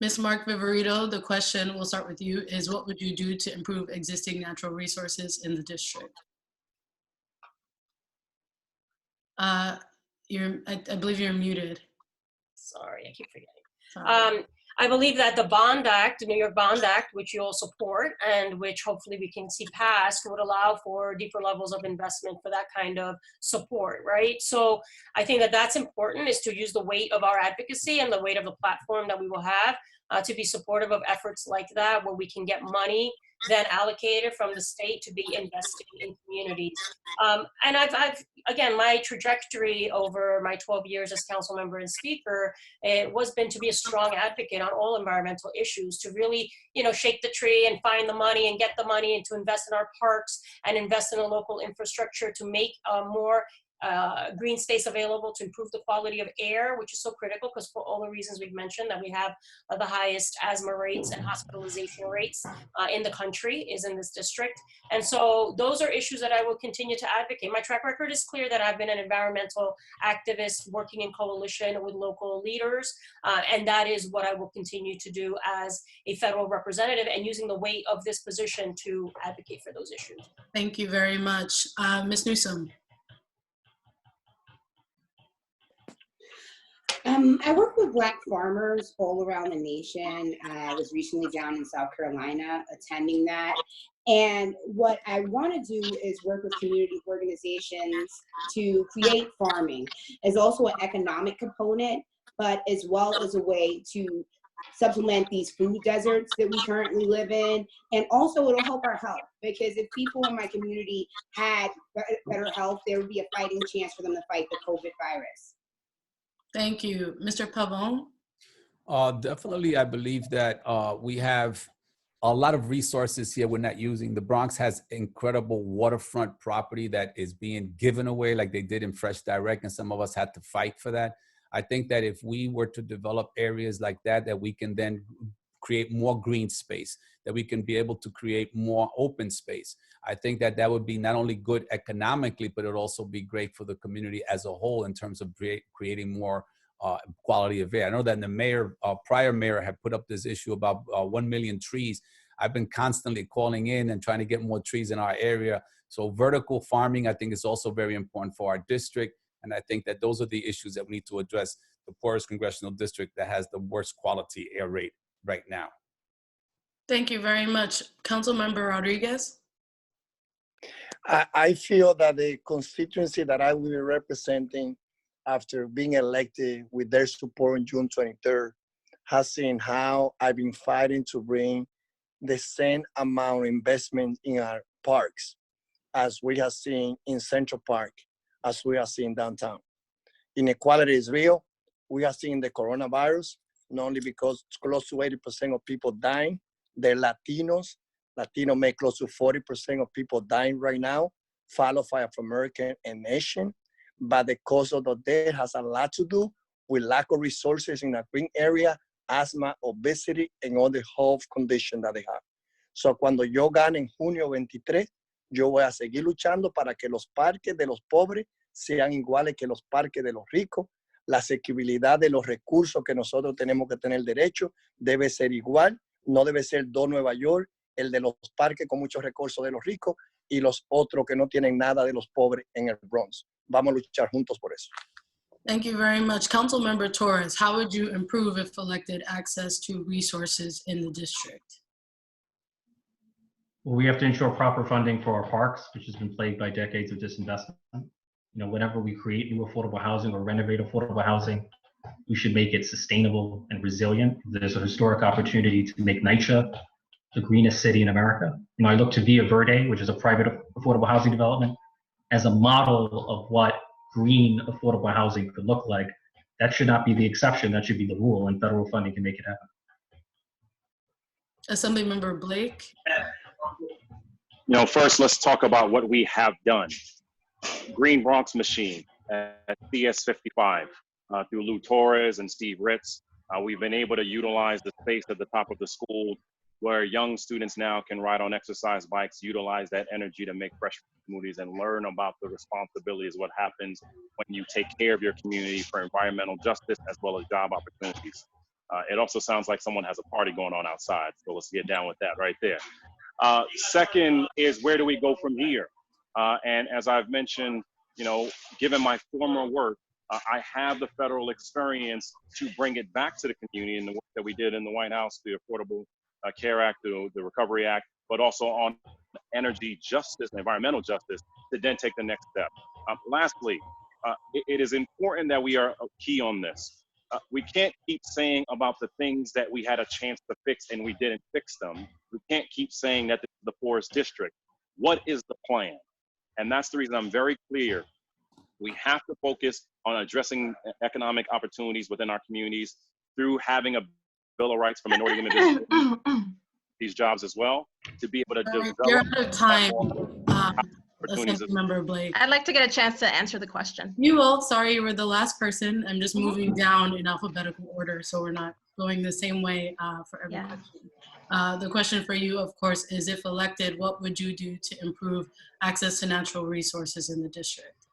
Ms. Mark Viverito, the question, we'll start with you, is what would you do to improve existing natural resources in the district? I believe you're muted. Sorry, I keep forgetting. I believe that the Bond Act, the New York Bond Act, which you all support and which hopefully we can see passed, would allow for deeper levels of investment for that kind of support, right? So I think that that's important, is to use the weight of our advocacy and the weight of the platform that we will have to be supportive of efforts like that, where we can get money then allocated from the state to be invested in communities. And I've again, my trajectory over my 12 years as council member and speaker, it was been to be a strong advocate on all environmental issues, to really, shake the tree and find the money and get the money and to invest in our parks and invest in a local infrastructure to make more green space available, to improve the quality of air, which is so critical because for all the reasons we've mentioned, that we have the highest asthma rates and hospitalization rates in the country is in this district. And so those are issues that I will continue to advocate. My track record is clear that I've been an environmental activist working in coalition with local leaders, and that is what I will continue to do as a federal representative, and using the weight of this position to advocate for those issues. Thank you very much. Ms. Newsom. I work with Black farmers all around the nation. I was recently down in South Carolina attending that. And what I want to do is work with community organizations to create farming as also an economic component, but as well as a way to supplement these food deserts that we currently live in. And also it'll help our health, because if people in my community had better health, there would be a fighting chance for them to fight the COVID virus. Thank you. Mr. Pavon? Definitely, I believe that we have a lot of resources here we're not using. The Bronx has incredible waterfront property that is being given away like they did in Fresh Direct, and some of us had to fight for that. I think that if we were to develop areas like that, that we can then create more green space, that we can be able to create more open space. I think that that would be not only good economically, but it would also be great for the community as a whole in terms of creating more quality of air. I know that the prior mayor had put up this issue about 1 million trees. I've been constantly calling in and trying to get more trees in our area. So vertical farming, I think, is also very important for our district. And I think that those are the issues that we need to address. The poorest congressional district that has the worst quality air rate right now. Thank you very much. Councilmember Rodriguez? I feel that the constituency that I will be representing after being elected with their support on June 23rd has seen how I've been fighting to bring the same amount of investment in our parks as we have seen in Central Park, as we have seen downtown. Inequality is real. we are seeing the coronavirus, not only because close to 80% of people dying, they're Latinos. Latino make close to 40% of people dying right now, followed by Afro-American and Asian. But the cause of the death has a lot to do with lack of resources in a green area, asthma, obesity, and other health conditions that they have. So cuando yo gane en junio 23, yo voy a seguir luchando para que los parques de los pobres sean iguales que los parques de los ricos. La asequibilidad de los recursos que nosotros tenemos que tener derecho debe ser igual, no debe ser do Nueva York, el de los parques con muchos recursos de los ricos y los otros que no tienen nada de los pobres en el Bronx. Vamos a luchar juntos por eso. Thank you very much. Councilmember Torres, how would you improve, if elected, access to resources in the district? Well, we have to ensure proper funding for our parks, which has been plagued by decades of disinvestment. Whenever we create new affordable housing or renovate affordable housing, we should make it sustainable and resilient. There's a historic opportunity to make NYCHA the greenest city in America. I look to Villa Verde, which is a private affordable housing development, as a model of what green affordable housing could look like. That should not be the exception, that should be the rule, and federal funding can make it happen. Assemblymember Blake. First, let's talk about what we have done. Green Bronx Machine at CS55 through Lou Torres and Steve Ritz. We've been able to utilize the space at the top of the school where young students now can ride on exercise bikes, utilize that energy to make fresh smoothies and learn about the responsibilities, what happens when you take care of your community for environmental justice as well as job opportunities. It also sounds like someone has a party going on outside, so let's get down with that right there. Second is, where do we go from here? And as I've mentioned, given my former work, I have the federal experience to bring it back to the community in the work that we did in the White House, the Affordable Care Act, the Recovery Act, but also on energy justice and environmental justice to then take the next step. Lastly, it is important that we are key on this. We can't keep saying about the things that we had a chance to fix and we didn't fix them. We can't keep saying that the poorest district. What is the plan? And that's the reason I'm very clear. We have to focus on addressing economic opportunities within our communities through having a Bill of Rights for minority women, these jobs as well, to be able to develop. You're out of time, Member Blake. I'd like to get a chance to answer the question. You will. Sorry, you were the last person. I'm just moving down in alphabetical order, so we're not going the same way for every question. The question for you, of course, is if elected, what would you do to improve access to natural resources in the district?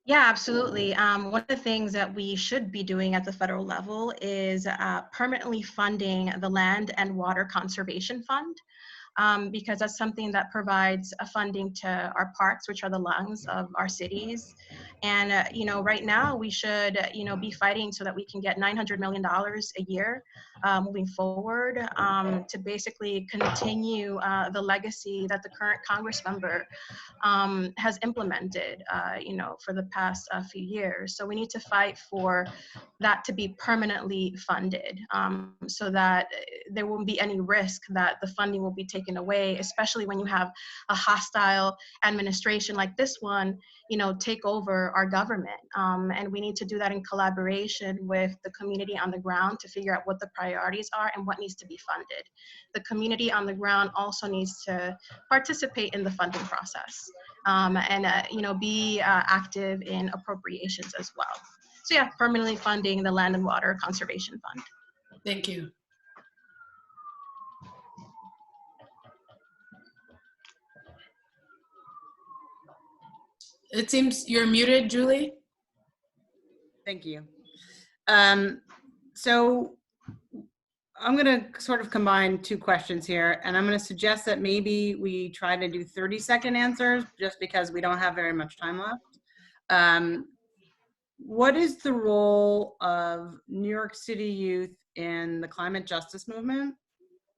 Yeah, absolutely. One of the things that we should be doing at the federal level is permanently funding the Land and Water Conservation Fund, because that's something that provides funding to our parks, which are the lungs of our cities. And, right now we should, be fighting so that we can get $900 million a year moving forward to basically continue the legacy that the current Congress member has implemented, for the past few years. So we need to fight for that to be permanently funded so that there won't be any risk that the funding will be taken away, especially when you have a hostile administration like this one, take over our government. And we need to do that in collaboration with the community on the ground to figure out what the priorities are and what needs to be funded. The community on the ground also needs to participate in the funding process and be active in appropriations as well. So yeah, permanently funding the Land and Water Conservation Fund. Thank you. It seems you're muted, Julie. Thank you. So I'm going to sort of combine two questions here, and I'm going to suggest that maybe we try to do 30-second answers just because we don't have very much time left. What is the role of New York City youth in the climate justice movement?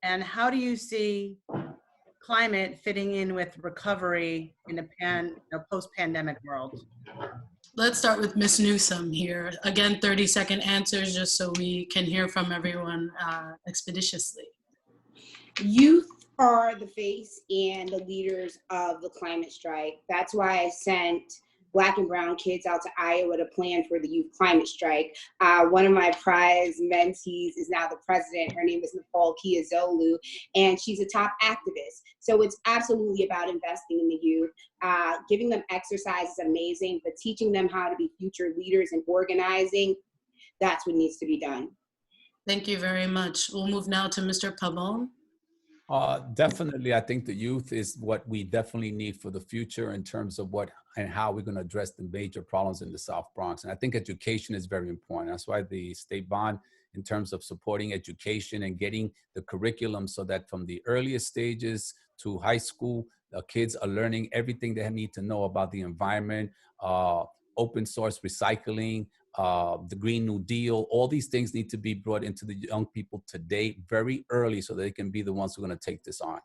And how do you see climate fitting in with recovery in a post-pandemic world? Let's start with Ms. Newsome here. Again, 30-second answers just so we can hear from everyone expeditiously. Youth are the face and the leaders of the climate strike. That's why I sent Black and brown kids out to Iowa to plan for the youth climate strike. One of my prize mentees is now the president. Her name is Nicole Kiazolu, and she's a top activist. So it's absolutely about investing in the youth. Giving them exercise is amazing, but teaching them how to be future leaders and organizing, that's what needs to be done. Thank you very much. We'll move now to Mr. Pabon. Definitely, I think the youth is what we definitely need for the future in terms of what and how we're going to address the major problems in the South Bronx. And I think education is very important. That's why the state bond, in terms of supporting education and getting the curriculum so that from the earliest stages to high school, the kids are learning everything they need to know about the environment, open source recycling, the Green New Deal. All these things need to be brought into the young people today very early so they can be the ones who are going to take this on.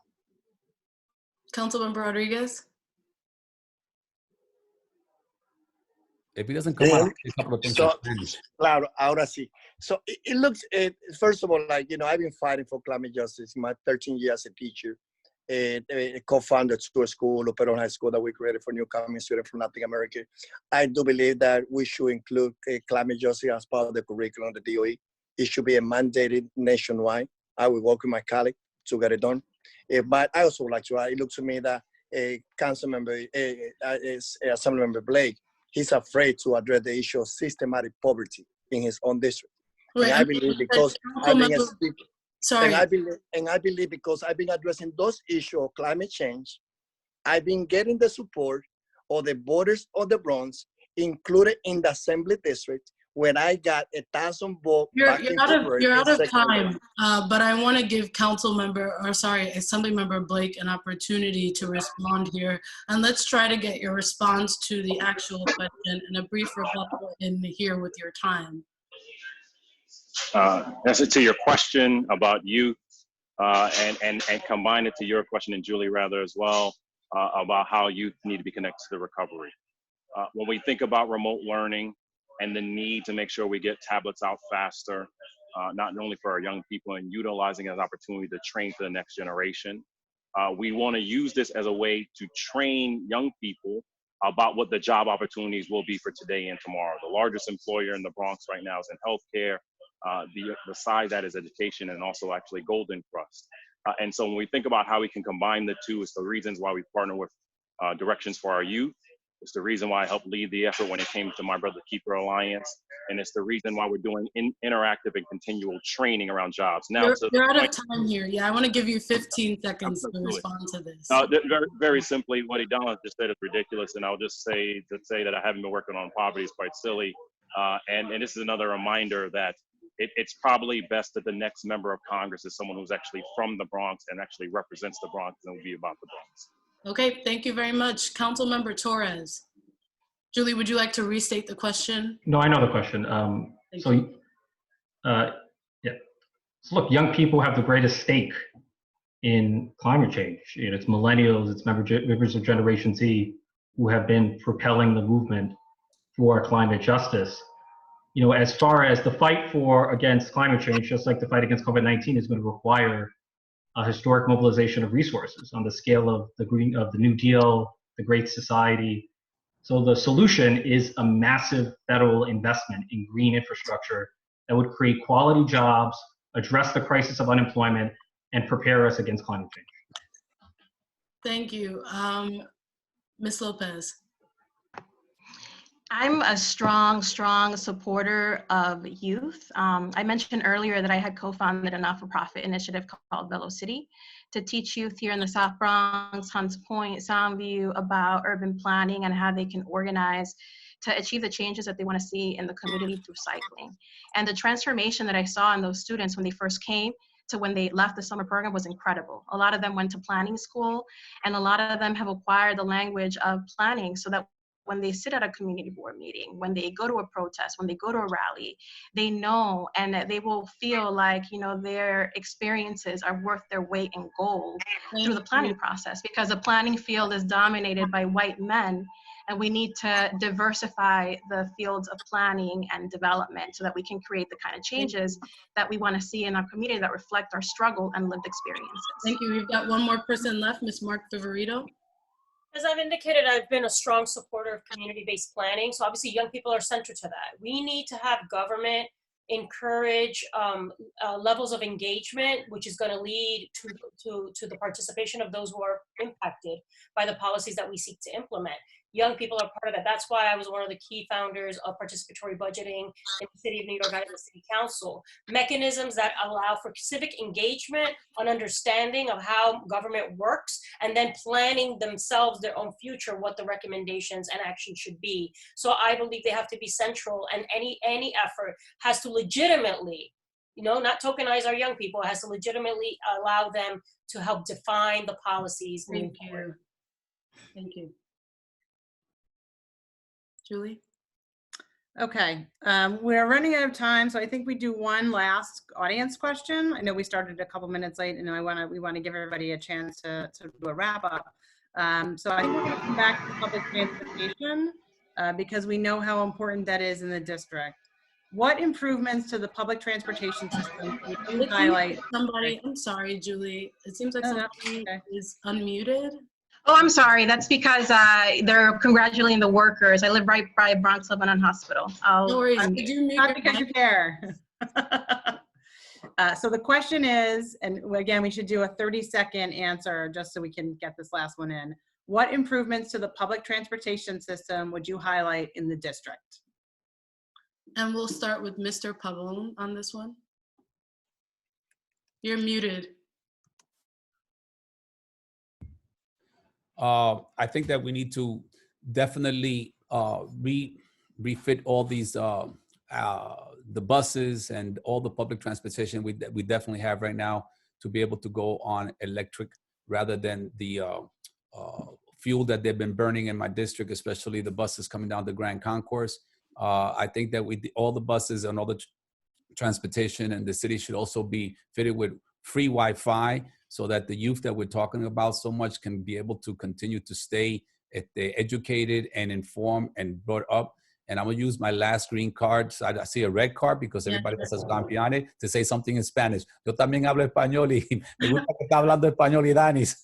Councilmember Rodriguez. If he doesn't come on, I'll say a couple of things in Spanish. Claro, ahora sí. So it looks, first of all, like, you know, I've been fighting for climate justice in my 13 years as a teacher. Co-founded to a school, Operon High School, that we created for newcoming students from Latin America. I do believe that we should include climate justice as part of the curriculum of the DOE. It should be a mandated nationwide. I will work with my colleague to get it done. But I also would like to, it looks to me that Assemblymember Blake, he's afraid to address the issue of systematic poverty in his own district. Wait, and I believe because I've been a speaker, sorry. And I believe because I've been addressing those issues of climate change, I've been getting the support of the voters of the Bronx, included in the Assembly District, when I got 1,000 votes. You're out of time, but I want to give Assemblymember Blake an opportunity to respond here. And let's try to get your response to the actual question and a brief rebuttal in here with your time. That's it to your question about youth, and combine it to your question, and Julie rather as well, about how youth need to be connected to the recovery. When we think about remote learning and the need to make sure we get tablets out faster, not only for our young people and utilizing it as an opportunity to train for the next generation, we want to use this as a way to train young people about what the job opportunities will be for today and tomorrow. The largest employer in the Bronx right now is in healthcare. The side that is education, and also actually Golden Crust. And so when we think about how we can combine the two, it's the reasons why we partner with Directions for Our Youth. It's the reason why I helped lead the effort when it came to My Brother Keeper Alliance. And it's the reason why we're doing interactive and continual training around jobs. Now, you're out of time here. Yeah, I want to give you 15 seconds to respond to this. Very, very simply, what Idana just said is ridiculous. And I'll just say that I haven't been working on poverty is quite silly. And this is another reminder that it's probably best that the next member of Congress is someone who's actually from the Bronx and actually represents the Bronx and will be about the Bronx. Okay, thank you very much. Councilmember Torres. Julie, would you like to restate the question? No, I know the question. Yeah. So look, young people have the greatest stake in climate change. You know, it's millennials, it's members of Generation Z who have been propelling the movement for climate justice. You know, as far as the fight against climate change, just like the fight against COVID-19, is going to require a historic mobilization of resources on the scale of the New Deal, the Great Society. So the solution is a massive federal investment in green infrastructure that would create quality jobs, address the crisis of unemployment, and prepare us against climate change. Thank you. Ms. Lopez. I'm a strong supporter of youth. I mentioned earlier that I had co-founded a not-for-profit initiative called Velo City to teach youth here in the South Bronx, Hunts Point, Soundview about urban planning and how they can organize to achieve the changes that they want to see in the community through cycling. And the transformation that I saw in those students when they first came to when they left the summer program was incredible. A lot of them went to planning school, and a lot of them have acquired the language of planning so that when they sit at a community board meeting, when they go to a protest, when they go to a rally, they know and that they will feel like, you know, their experiences are worth their weight in gold through the planning process, because the planning field is dominated by white men, and we need to diversify the fields of planning and development so that we can create the kind of changes that we want to see in our community that reflect our struggle and lived experiences. Thank you. We've got one more person left, Ms. Mark Viverito. As I've indicated, I've been a strong supporter of community-based planning. So obviously young people are central to that. We need to have government encourage levels of engagement, which is going to lead to the participation of those who are impacted by the policies that we seek to implement. Young people are part of that. That's why I was one of the key founders of participatory budgeting in the city of New York and the city council. Mechanisms that allow for civic engagement, an understanding of how government works, and then planning themselves their own future, what the recommendations and actions should be. So I believe they have to be central, and any effort has to legitimately, not tokenize our young people, it has to legitimately allow them to help define the policies moving forward. Thank you. Julie? Okay, we're running out of time, so I think we do one last audience question. I know we started a couple minutes late, and we want to give everybody a chance to do a wrap up. So I think we're going to come back to public transportation because we know how important that is in the district. What improvements to the public transportation system would you highlight? Somebody, I'm sorry, Julie. It seems like somebody is unmuted. Oh, I'm sorry. That's because they're congratulating the workers. I live right by Bronx Lebanon Hospital. No worries. Could you mute Not your because mic? you care. So the question is, and again, we should do a 30-second answer just so we can get this last one in. What improvements to the public transportation system would you highlight in the district? And we'll start with Mr. Pavone on this one. You're muted. I think that we need to definitely refit all these the buses and all the public transportation we definitely have right now to be able to go on electric rather than the fuel that they've been burning in my district, especially the buses coming down the Grand Concourse. I think that all the buses and all the transportation in the city should also be fitted with free Wi-Fi, so that the youth that we're talking about so much can be able to continue to stay educated and informed and brought up. And I'm gonna use my last green card. So I see a red card because everybody else has gone beyond it to say something in Spanish. Yo también hablo español y me gusta que está hablando español y Danis.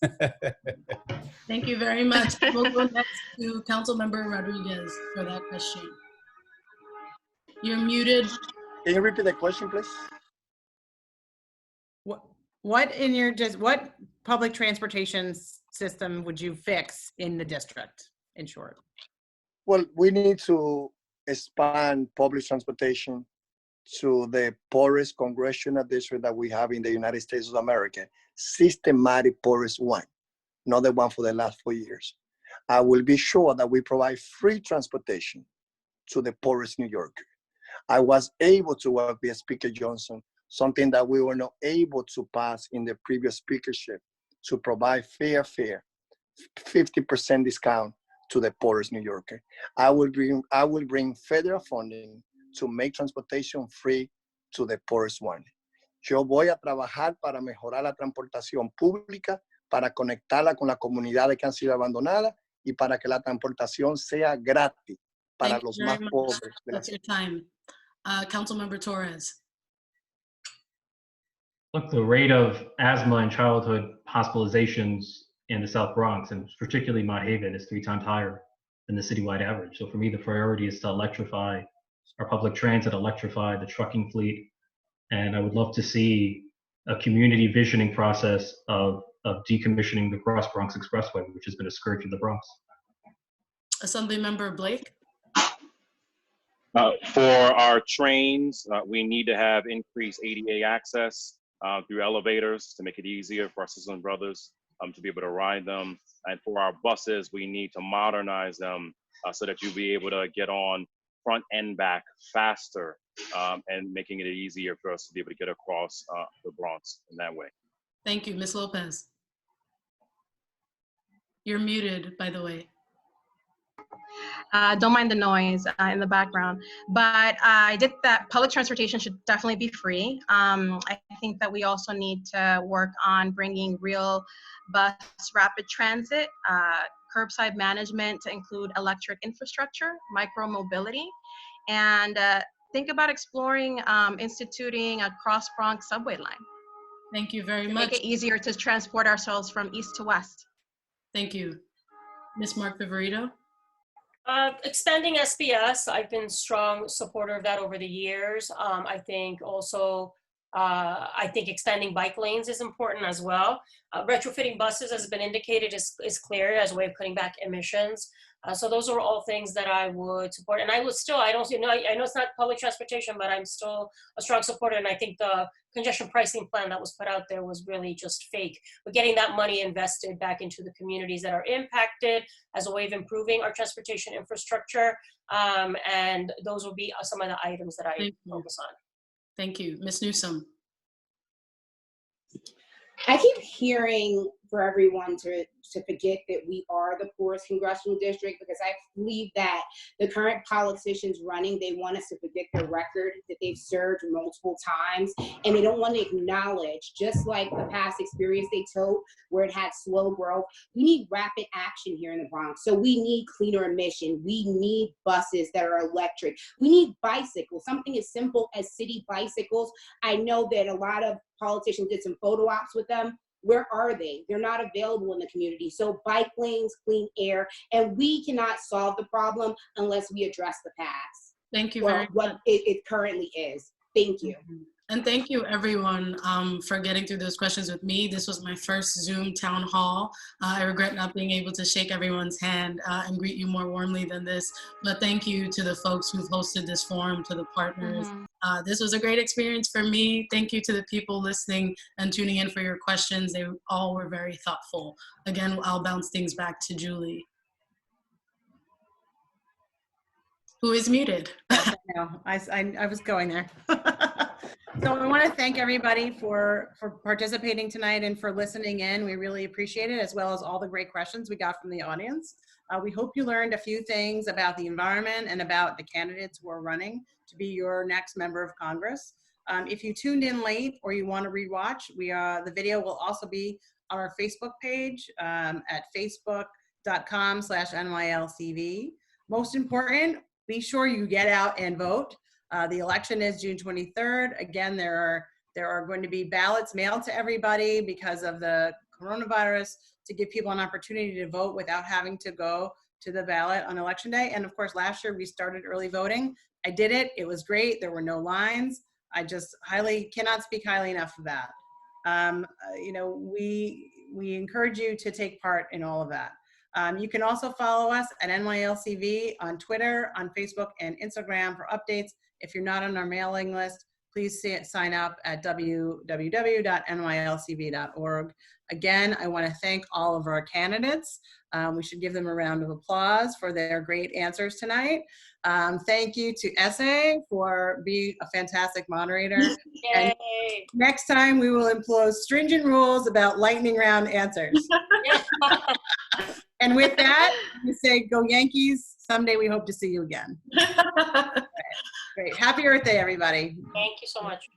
Thank you very much. We'll go next to Councilmember Rodriguez for that question. You're muted. Can you repeat the question, please? What public transportation system would you fix in the district, in short? Well, we need to expand public transportation to the poorest congressional district that we have in the United States of America, systematic poorest one, not the one for the last 4 years. I will be sure that we provide free transportation to the poorest New Yorker. I was able to work with Speaker Johnson, something that we were not able to pass in the previous speakership, to provide fair, 50% discount to the poorest New Yorker. I will bring federal funding to make transportation free to the poorest one. Yo voy a trabajar para mejorar la transportación pública, para conectarla con las comunidades que han sido abandonadas y para que la transportación sea gratis para los más pobres. That's your time. Councilmember Torres. Look, the rate of asthma and childhood hospitalizations in the South Bronx, and particularly Mott Haven, is 3 times higher than the citywide average. So for me, the priority is to electrify our public transit, electrify the trucking fleet. And I would love to see a community visioning process of decommissioning the Cross Bronx Expressway, which has been a scourge of the Bronx. Assemblymember Blake. For our trains, we need to have increased ADA access through elevators to make it easier for our sisters and brothers to be able to ride them. And for our buses, we need to modernize them so that you'll be able to get on front and back faster and making it easier for us to be able to get across the Bronx in that way. Thank you. Ms. Lopez. You're muted, by the way. Don't mind the noise in the background, but I did that. Public transportation should definitely be free. I think that we also need to work on bringing real bus rapid transit, curbside management to include electric infrastructure, micro mobility, and think about exploring instituting a cross Bronx subway line. Thank you very to much. Make it easier to transport ourselves from east to west. Thank you. Ms. Mark Viverito? Expanding SPS, I've been strong supporter of that over the years. I think also, I think expanding bike lanes is important as well. Retrofitting buses, as has been indicated, is clear as a way of cutting back emissions. So those are all things that I would support. And I would still, I know it's not public transportation, but I'm still a strong supporter. And I think the congestion pricing plan that was put out there was really just fake. But getting that money invested back into the communities that are impacted as a way of improving our transportation infrastructure. And those will be some of the items that I focus on. Thank you. Ms. Newsome? I keep hearing for everyone to forget that we are the poorest congressional district, because I believe that the current politicians running, they want us to forget their record that they've served multiple times, and they don't want to acknowledge, just like the past experience they told where it had slow growth, we need rapid action here in the Bronx. So we need cleaner emission. We need buses that are electric. We need bicycles, something as simple as city bicycles. I know that a lot of politicians did some photo ops with them. Where are they? They're not available in the community. So bike lanes, clean air, and we cannot solve the problem unless we address the past. Thank you very much. What it currently is. Thank you. And thank you everyone for getting through those questions with me. This was my first Zoom town hall. I regret not being able to shake everyone's hand and greet you more warmly than this, but thank you to the folks who've hosted this forum, to the partners. This was a great experience for me. Thank you to the people listening and tuning in for your questions. They all were very thoughtful. Again, I'll bounce things back to Julie, who is muted. Yes, I know. I was going there. So I want to thank everybody for participating tonight and for listening in. We really appreciate it, as well as all the great questions we got from the audience. We hope you learned a few things about the environment and about the candidates who are running to be your next member of Congress. If you tuned in late or you want to rewatch, the video will also be on our Facebook page at facebook.com/NYLCV. Most important, be sure you get out and vote. The election is June 23rd. Again, there are going to be ballots mailed to everybody because of the coronavirus, to give people an opportunity to vote without having to go to the ballot on election day. And of course, last year we started early voting. I did it. It was great. There were no lines. I just cannot speak highly enough of that. We encourage you to take part in all of that. You can also follow us at NYLCV on Twitter, on Facebook, and Instagram for updates. If you're not on our mailing list, please sign up at www.nylcv.org. Again, I want to thank all of our candidates. We should give them a round of applause for their great answers tonight. Thank you to Essay for being a fantastic moderator. And next time we will employ stringent rules about lightning round answers. And with that, we say go Yankees. Someday we hope to see you again. Great. Happy Earth Day, everybody. Thank you so much.